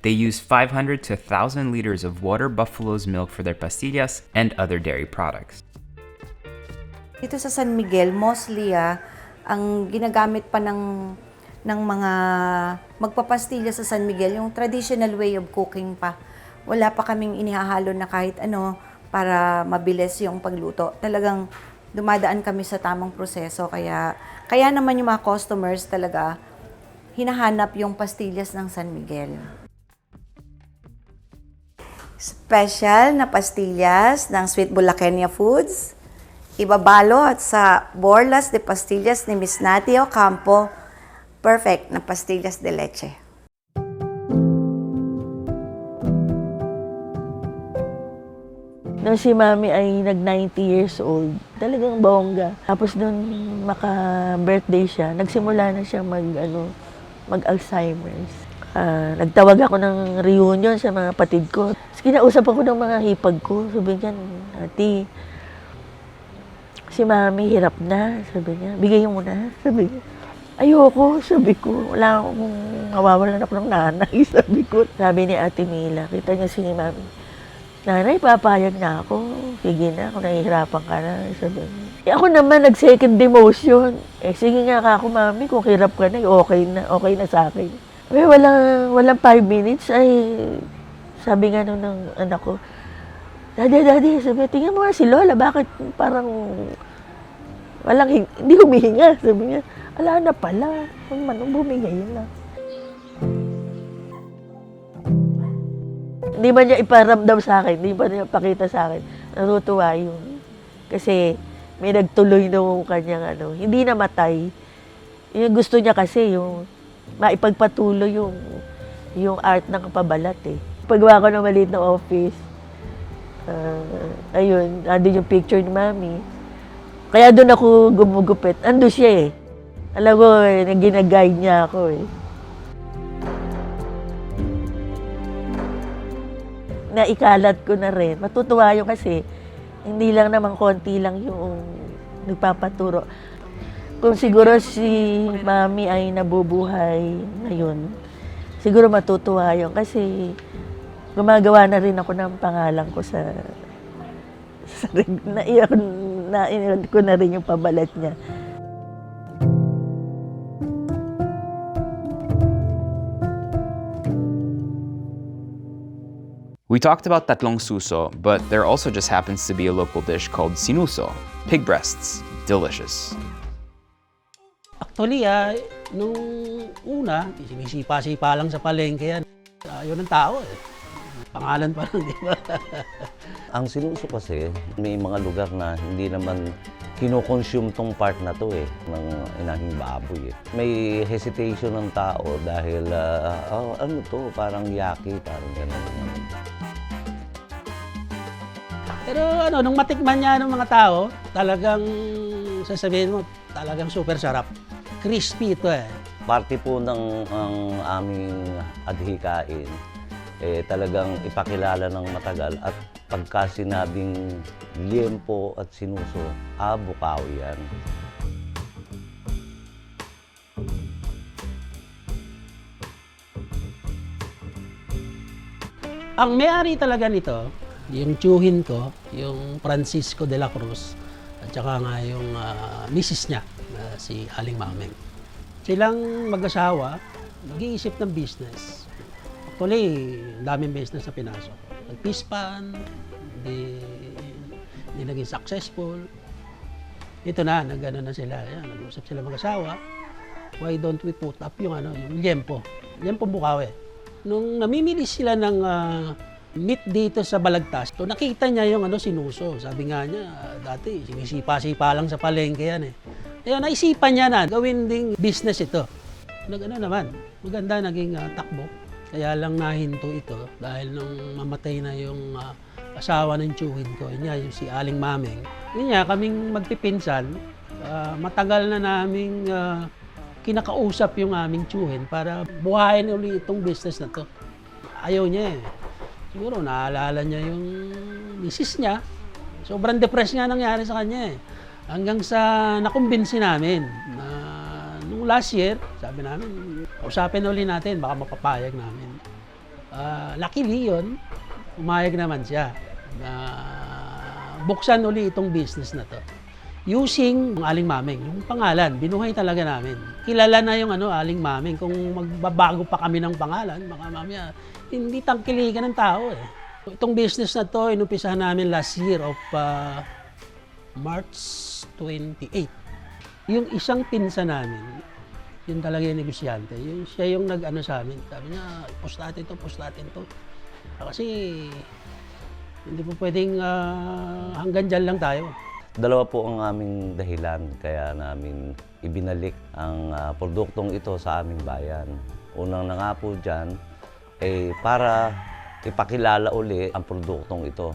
They use 500 to 1,000 liters of water buffalo's milk for their pastillas and other dairy products. Dito sa San Miguel, mostly ang ginagamit pa ng mga magpapastilya sa San Miguel, yung traditional way of cooking pa. Wala pa kaming inihahalo na kahit ano para mabilis yung pagluto. Talagang dumadaan kami sa tamang proseso. Kaya naman yung mga customers talaga hinahanap yung pastillas ng San Miguel. Special na pastillas ng Sweet Bulaqueña Foods. Ibabalot sa borlas de pastillas ni Miss Nati Ocampo. Perfect na pastillas de leche. Nung si Mami ay nag-90 years old, talagang bongga. Tapos nung maka-birthday siya, nagsimula na siya mag-Alzheimer's. Nagtawag ako ng reunion sa mga patid ko. Tapos kinausap ako ng mga hipag ko. Sabi niya, Ate, si Mami hirap na. Sabi niya, bigay mo na. Sabi niya, ayoko. Sabi ko, wala akong mawawalan ako ng nanay. Sabi ko. Sabi ni Ate Mila, kita niya si Mami, Nanay, papayag na ako. Sige na, kung nahihirapan ka na. Sabi niya. Ako naman, nag-second demotion. Sige nga ako, Mami, kung hirap ka na, okay na sa akin. Walang 5 minutes, ay sabi nga nung ng anak ko, Daddy, sabi, tingnan mo nga si Lola, bakit parang hindi humihinga. Sabi niya, ala na pala, kung manong buminga yun lang. Hindi ba niya iparamdam sa akin, hindi ba niya pakita sa akin, natutuwa yun. Kasi may nagtuloy nung kanyang hindi namatay. Yung gusto niya kasi yung maipagpatuloy yung art ng pabalat eh. Paggawa ko ng maliit na office, ayun, andun yung picture ni Mami. Kaya doon ako gumugupit. Ando siya eh. Alam ko, gina-guide niya ako eh. Naikalat ko na rin. Matutuwa yun kasi hindi lang naman konti lang yung nagpapaturo. Kung siguro si Mami ay nabubuhay ngayon, siguro matutuwa yun kasi gumagawa na rin ako ng pangalan ko sa naiyan ko na rin yung pabalat niya. We talked about tatlong suso, but there also just happens to be a local dish called sinuso, pig breasts. Delicious. Actually, nung una, sinisipa-sipa lang sa palengke yan. Ayaw ng tao eh. Pangalan pa lang, di ba? Ang sinuso kasi, may mga lugar na hindi naman kinoconsume tong part na to eh, ng inahing baboy eh. May hesitation ng tao dahil, ano to, parang yaki, parang gano'n. Pero nung matikman niya ng mga tao, talagang sasabihin mo, talagang super sarap. Crispy ito eh. Parte po ng aming adhikain, talagang ipakilala ng matagal at pagka sinabing liempo at sinuso, Bukawi yan. Ang may-ari talaga nito, yung tiyuhin ko, yung Francisco de la Cruz, at saka nga yung misis niya, si Aling Mameng. Silang mag-asawa, nag-iisip ng business. Actually, daming business na pinasok. Nag-pispan, hindi naging successful. Ito na, nag-ano na sila. Yan, nag-usap sila mag-asawa. Why don't we put up yung liempo? Liempo Bukawi. Nung namimili sila ng meat dito sa Balagtas, to nakita niya yung sinuso. Sabi nga niya, dati sinisipa-sipa lang sa palengke yan eh. Kaya naisipan niya na gawin ding business ito. Naman, maganda naging takbo. Kaya lang nahinto ito dahil nung mamatay na yung asawa ng tiyuhin ko, yung si Aling Mameng. Niya, kaming magpipinsan, matagal na naming kinakausap yung aming tiyuhin para buhayin ulit itong business na to. Ayaw niya eh. Siguro naalala niya yung misis niya. Sobrang depressed nga nangyari sa kanya eh. Hanggang sa nakumbinsi namin na nung last year, sabi namin, usapin ulit natin, baka mapapayag namin. Luckily yun, umayag naman siya na buksan ulit itong business na to. Using Aling Mameng, yung pangalan, binuhay talaga namin. Kilala na yung Aling Mameng. Kung magbabago pa kami ng pangalan, baka mamaya, hindi tangkilikan ng tao eh. Itong business na to, inumpisahan namin last year of March 28. Yung isang pinsa namin, yun talaga yung negosyante. Siya yung nag-ano sa amin. Sabi niya, post natin to. Kasi hindi po pwedeng hanggang dyan lang tayo. Dalawa po ang aming dahilan kaya namin ibinalik ang produktong ito sa aming bayan. Unang na nga po dyan, para ipakilala uli ang produktong ito.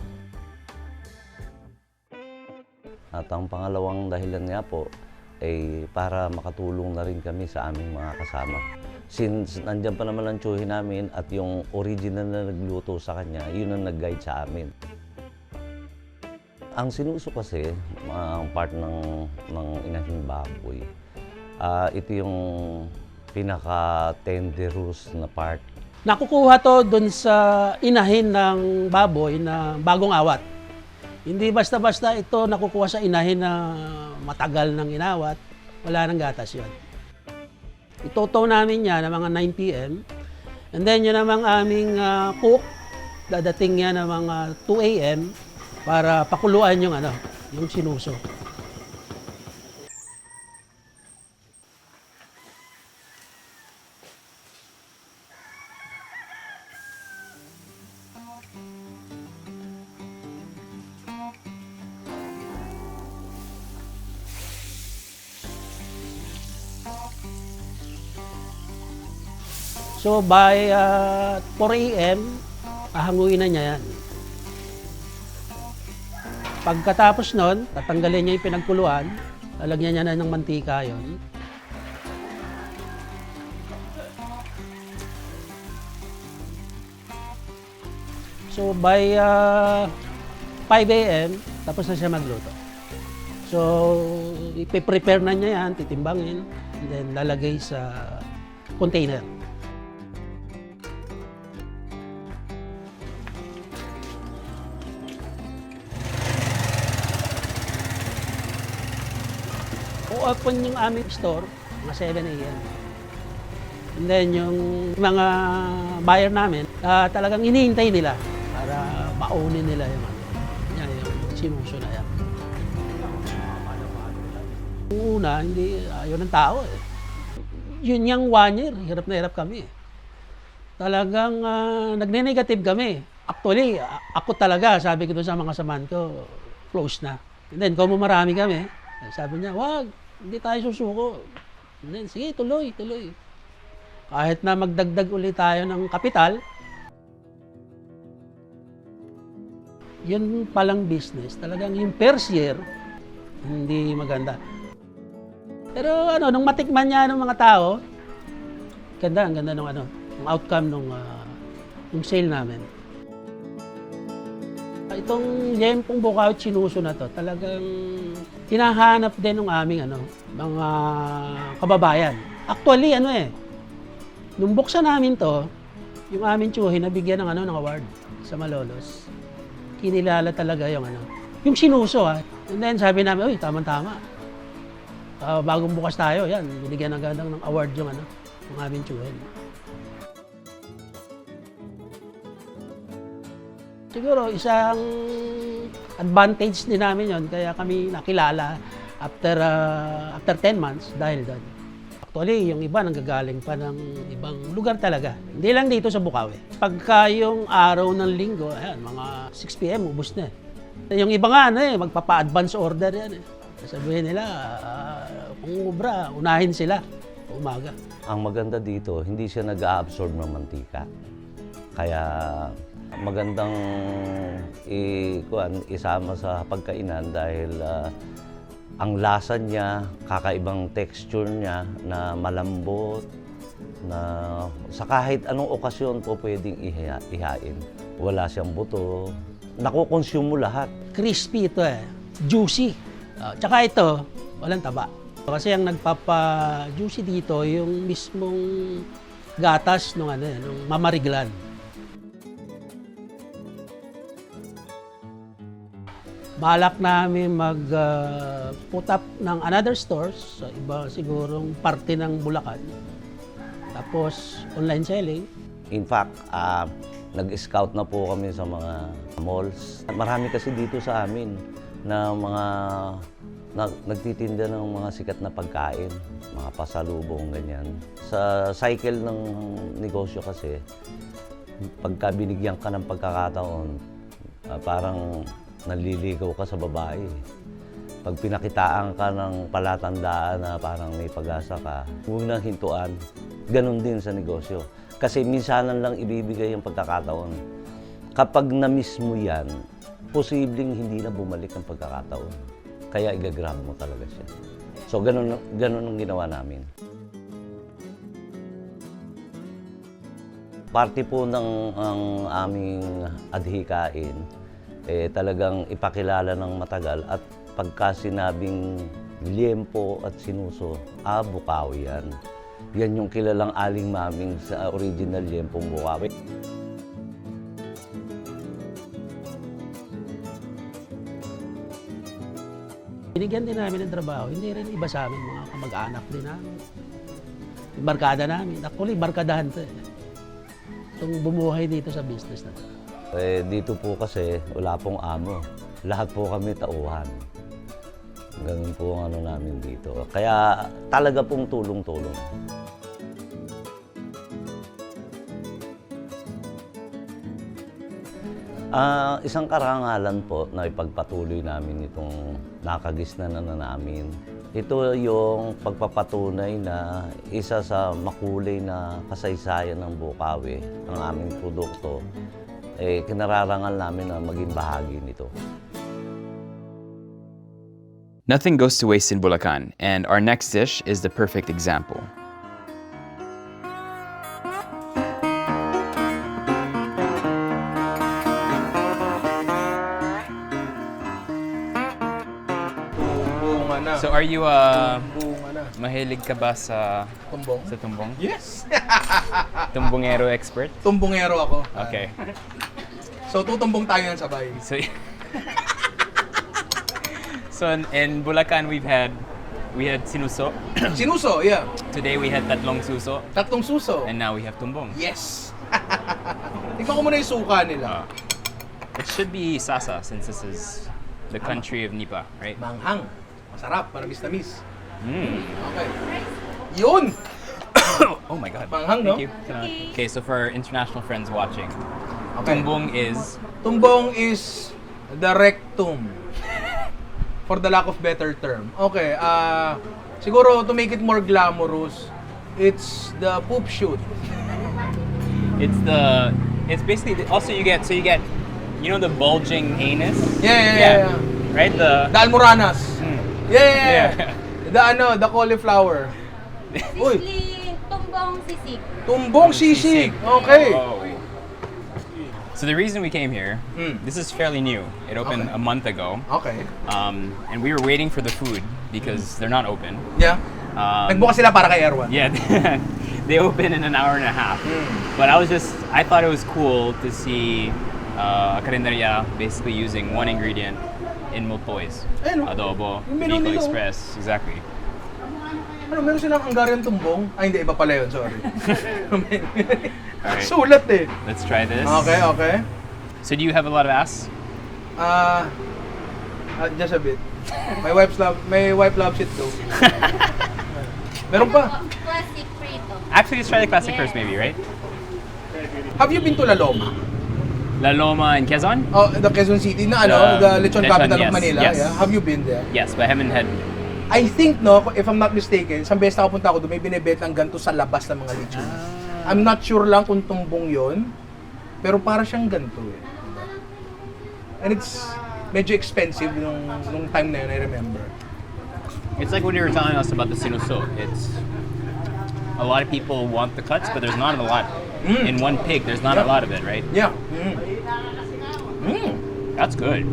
At ang pangalawang dahilan nga po ay para makatulong na rin kami sa aming mga kasama. Since nandyan pa naman ang tiyuhin namin at yung original na nagluto sa kanya, yun ang nag-guide sa amin. Ang sinuso kasi, ang part ng inahing baboy, ito yung pinaka-tenderous na part. Nakukuha to dun sa inahin ng baboy na bagong awat. Hindi basta-basta ito nakukuha sa inahin na matagal ng inawat, wala nang gatas yun. Itotow namin yan ng mga 9 p.m. And then yun namang aming cook, dadating yan ng mga 2 a.m. para pakuluan yung yung sinuso. So by 4 a.m., hahanguin na niya yan. Pagkatapos nun, tatanggalin niya yung pinagkuluan, lalagyan niya na ng mantika yun. So by 5 a.m., tapos na siya magluto. So ipiprepare na niya yan, titimbangin, and then lalagay sa container. Open yung aming store, mga 7 a.m. And then yung mga buyer namin, talagang hinihintay nila para baunin nila yung sinuso na yan. Yung una, hindi ayaw ng tao eh. Yun yung 1 year, hirap na hirap kami. Talagang nagne-negative kami. Actually, ako talaga, sabi ko doon sa mga samahan ko, close na. And then kung marami kami, sabi niya, wag, hindi tayo susuko. And then, sige, tuloy. Kahit na magdagdag ulit tayo ng kapital, yun palang business. Talagang yung first year, hindi maganda. Pero nung matikman niya ng mga tao, ang ganda ng ng outcome ng sale namin. Itong Yempong Bukaw Sinuso na to, talagang hinahanap din ng aming mga kababayan. Actually, nung buksan namin to, yung aming tiyuhin nabigyan ng award sa Malolos. Kinilala talaga yung sinuso And then sabi namin, tama-tama. Bagong bukas tayo, yan, binigyan agad ng award yung aming tiyuhin. Siguro isang advantage din namin yon kaya kami nakilala after 10 months dahil doon. Actually, yung iba nanggagaling pa ng ibang lugar talaga. Hindi lang dito sa Bukawi. Pagka yung araw ng linggo, ayan, mga 6 p.m. ubos na. Yung iba nga, magpapa-advance order yan. Sabihin nila, kung ubra, unahin sila umaga. Ang maganda dito, hindi siya nag-a-absorb ng mantika. Kaya magandang isama sa pagkainan dahil ang lasa niya, kakaibang texture niya na malambot, na sa kahit anong okasyon po pwedeng ihain. Wala siyang buto, nakukonsume mo lahat. Crispy ito juicy. Tsaka ito, walang taba. Kasi ang nagpapa-juicy dito, yung mismong gatas nung mamariglan. Balak namin mag-put up ng another stores sa iba sigurong parte ng Bulacan. Tapos online selling. In fact, nag-scout na po kami sa mga malls. Marami kasi dito sa amin na mga nagtitinda ng mga sikat na pagkain, mga pasalubong, ganyan. Sa cycle ng negosyo kasi, pagka binigyan ka ng pagkakataon, parang naliligaw ka sa babae. Pag pinakitaan ka ng palatandaan na parang may pag-asa ka, huwag nang hintuan. Ganon din sa negosyo. Kasi minsanan lang ibibigay yung pagkakataon. Kapag na-miss mo yan, posibleng hindi na bumalik ang pagkakataon. Kaya igagrab mo talaga siya. So ganon ang ginawa namin. Parte po ng aming adhikain, talagang ipakilala ng matagal at pagka sinabing liempo at sinuso, Bukawi yan. Yan yung kilalang aling maming sa original liempong Bukawi. Binigyan din namin ng trabaho, hindi rin iba sa amin, mga kamag-anak din namin. Barkada namin, actually barkadahan to itong bumuhay dito sa business na to. Dito po kasi wala pong amo. Lahat po kami tauhan. Ganun po ang namin dito. Kaya talaga pong tulong-tulong. Isang karangalan po na ipagpatuloy namin itong nakagisnan na namin. Ito yung pagpapatunay na isa sa makulay na kasaysayan ng Bukawi, ang aming produkto. Kinararangal namin na maging bahagi nito. Nothing goes to waste in Bulacan, and our next dish is the perfect example. So are you mahilig ka ba sa tumbong? Sa tumbong? Yes. Tumbongero expert? Tumbongero ako. Okay. So tutumbong tayo ng sabay. So in Bulacan we had sinuso. Sinuso, yeah. Today we had tatlong suso. Tatlong suso. And now we have tumbong. Yes. Ikaw ko muna yung suka nila. It should be sasa since this is the country of Nipa, right? Manghang. Masarap, manamis-namis. Okay. Yun! Oh my God. Manghang, no? Thank you. Okay, so for our international friends watching, tumbong is? Tumbong is the rectum. For the lack of better term. Okay, siguro to make it more glamorous, it's the poop shoot. It's basically, also you get, you know the bulging anus? Yeah. Right? The almoranas. Yeah. The cauliflower. Uy. Tumbong sisig. Tumbong sisig. Okay. Oh. So the reason we came here, this is fairly new. It opened a month ago. Okay. And we were waiting for the food because they're not open. Yeah. Nagbukas sila para kay Erwan. Yeah. They open in an hour and a half. But I thought it was cool to see a karinderya basically using one ingredient in multoys. Adobo, Bicol Express, exactly. Meron silang Hungarian tumbong? Hindi, iba pala yun, sorry. Sulat eh. Let's try this. Okay. So do you have a lot of ass? Just a bit. My wife loves it too. Meron pa. Classic prito. Actually, let's try the classic first, maybe, right? Have you been to La Loma? La Loma in Quezon? Oh, the Quezon City na the lechon capital of yes, Manila. yes. Yeah. Have you been there? Yes, but I haven't had. I think, no, if I'm not mistaken, isang beses na kapunta ako doon, may binibetang ganito sa labas ng mga lechon. I'm not sure lang kung tumbong yon, pero para siyang ganito eh. And it's medyo expensive nung time na yun, I remember. It's like when you were telling us about the sinuso. It's a lot of people want the cuts, but there's not a lot. In one pig, there's not a lot of it, right? Yeah. That's good.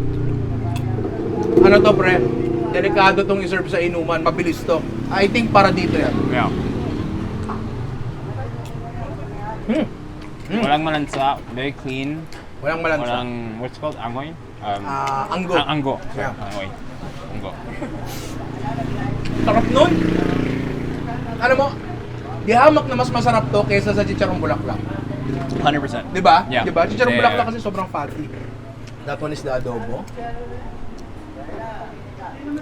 Ano to, pre? Delikado tong iserve sa inuman. Mabilis to. I think para dito yan. Yeah. Walang malansa, very clean. Walang malansa. Walang, what's it called? Angoy? Anggo. Anggo. Yeah. Angoy. Anggo. Sarap nun. Ano mo, di hamak na mas masarap to kaysa sa chicharong bulaklak. 100%. Diba? Yeah. Diba? Chicharong Yeah. bulaklak kasi sobrang fatty. That one is the adobo.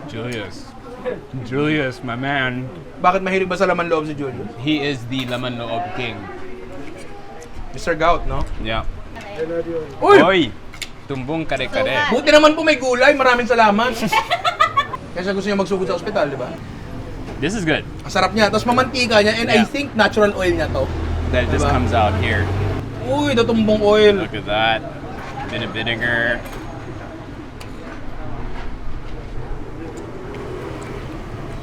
Julius, my man. Bakit mahilig ba sa laman loob si Julius? He is the laman loob king. Mr. Gout, no? Yeah. Uy! Oy! Tumbong kare-kare. Buti naman po may gulay. Maraming salamat. Kasi gusto niya magsugod sa ospital, di ba? This is good. Ang sarap niya. Tapos mamantika niya. And I Yeah. think natural oil niya to. That just Diba? comes out here. Uy, the tumbong oil. Look at that. Bit of vinegar.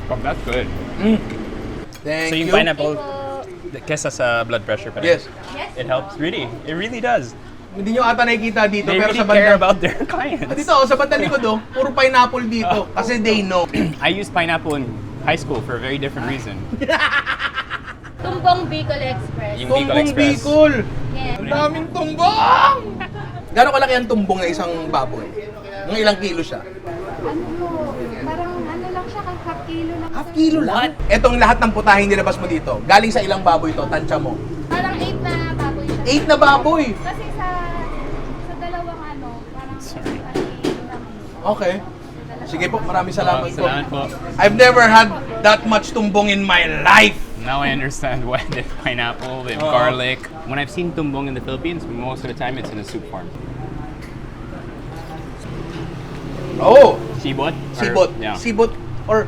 Oh, that's good. Thank so yung you. pineapple, kesa sa blood pressure pa rin. Yes. It helps, really. It really does. Hindi nyo ata nakikita dito, They pero really sa care banda... about their clients. Dito, sa banda likod, puro pineapple dito. Kasi they know. I used pineapple in high school for a very different reason. Tumbong Bicol Express. Yung Bicol Tumbong Express. Bicol! Yes. Ang daming tumbong! Gano'ng kalaki ang tumbong na isang baboy? Ng ilang kilo siya? Parang ano lang siya, half kilo lang. Half kilo lang? Etong lahat ng putahing nilabas mo dito, galing sa ilang baboy to, tansya mo? Parang 8 na baboy siya. 8 na baboy! Kasi sa dalawang ano, parang kilo lang. Okay. Sige po, maraming salamat po. Salamat po. I've never had that much tumbong in my life! Now I understand why they have pineapple, they have garlic. When I've seen tumbong in the Philippines, most of the time it's in a soup form. Oh! Sibot? Sibot. Yeah. Sibot. Or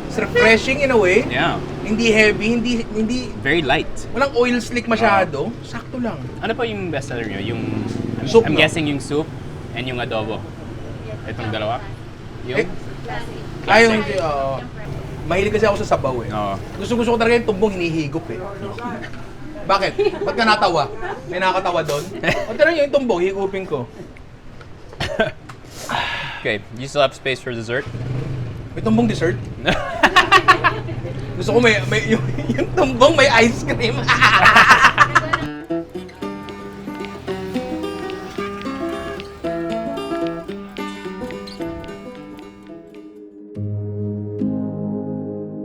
it's refreshing in a way. Yeah. Hindi heavy, hindi Very light. walang oil slick masyado. Sakto lang. Ano pa yung bestseller nyo? Yung, Soup, I'm no? guessing yung soup and yung adobo. Itong dalawa? Yung? Ayaw hindi. Mahilig kasi ako sa sabaw eh. Oo. Gusto ko talaga yung tumbong hinihigop eh. Bakit? Ba't ka natawa? May nakakatawa doon? O tira nyo yung tumbong, higupin ko. Okay, you still have space for dessert? May tumbong dessert? Gusto ko may yung tumbong may ice cream.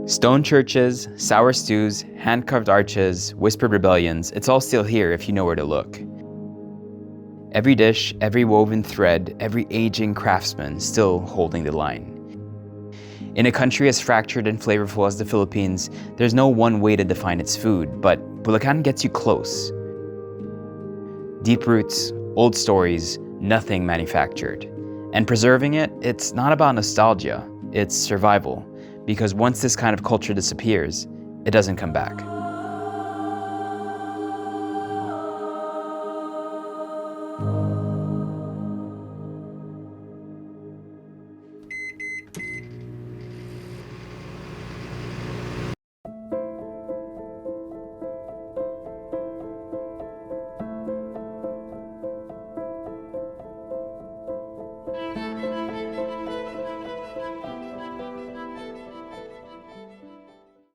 Stone churches, sour stews, hand-carved arches, whispered rebellions, it's all still here if you know where to look. Every dish, every woven thread, every aging craftsman still holding the line. In a country as fractured and flavorful as the Philippines, there's no one way to define its food, but Bulacan gets you close. Deep roots, old stories, nothing manufactured. And preserving it, it's not about nostalgia, it's survival. Because once this kind of culture disappears, it doesn't come back.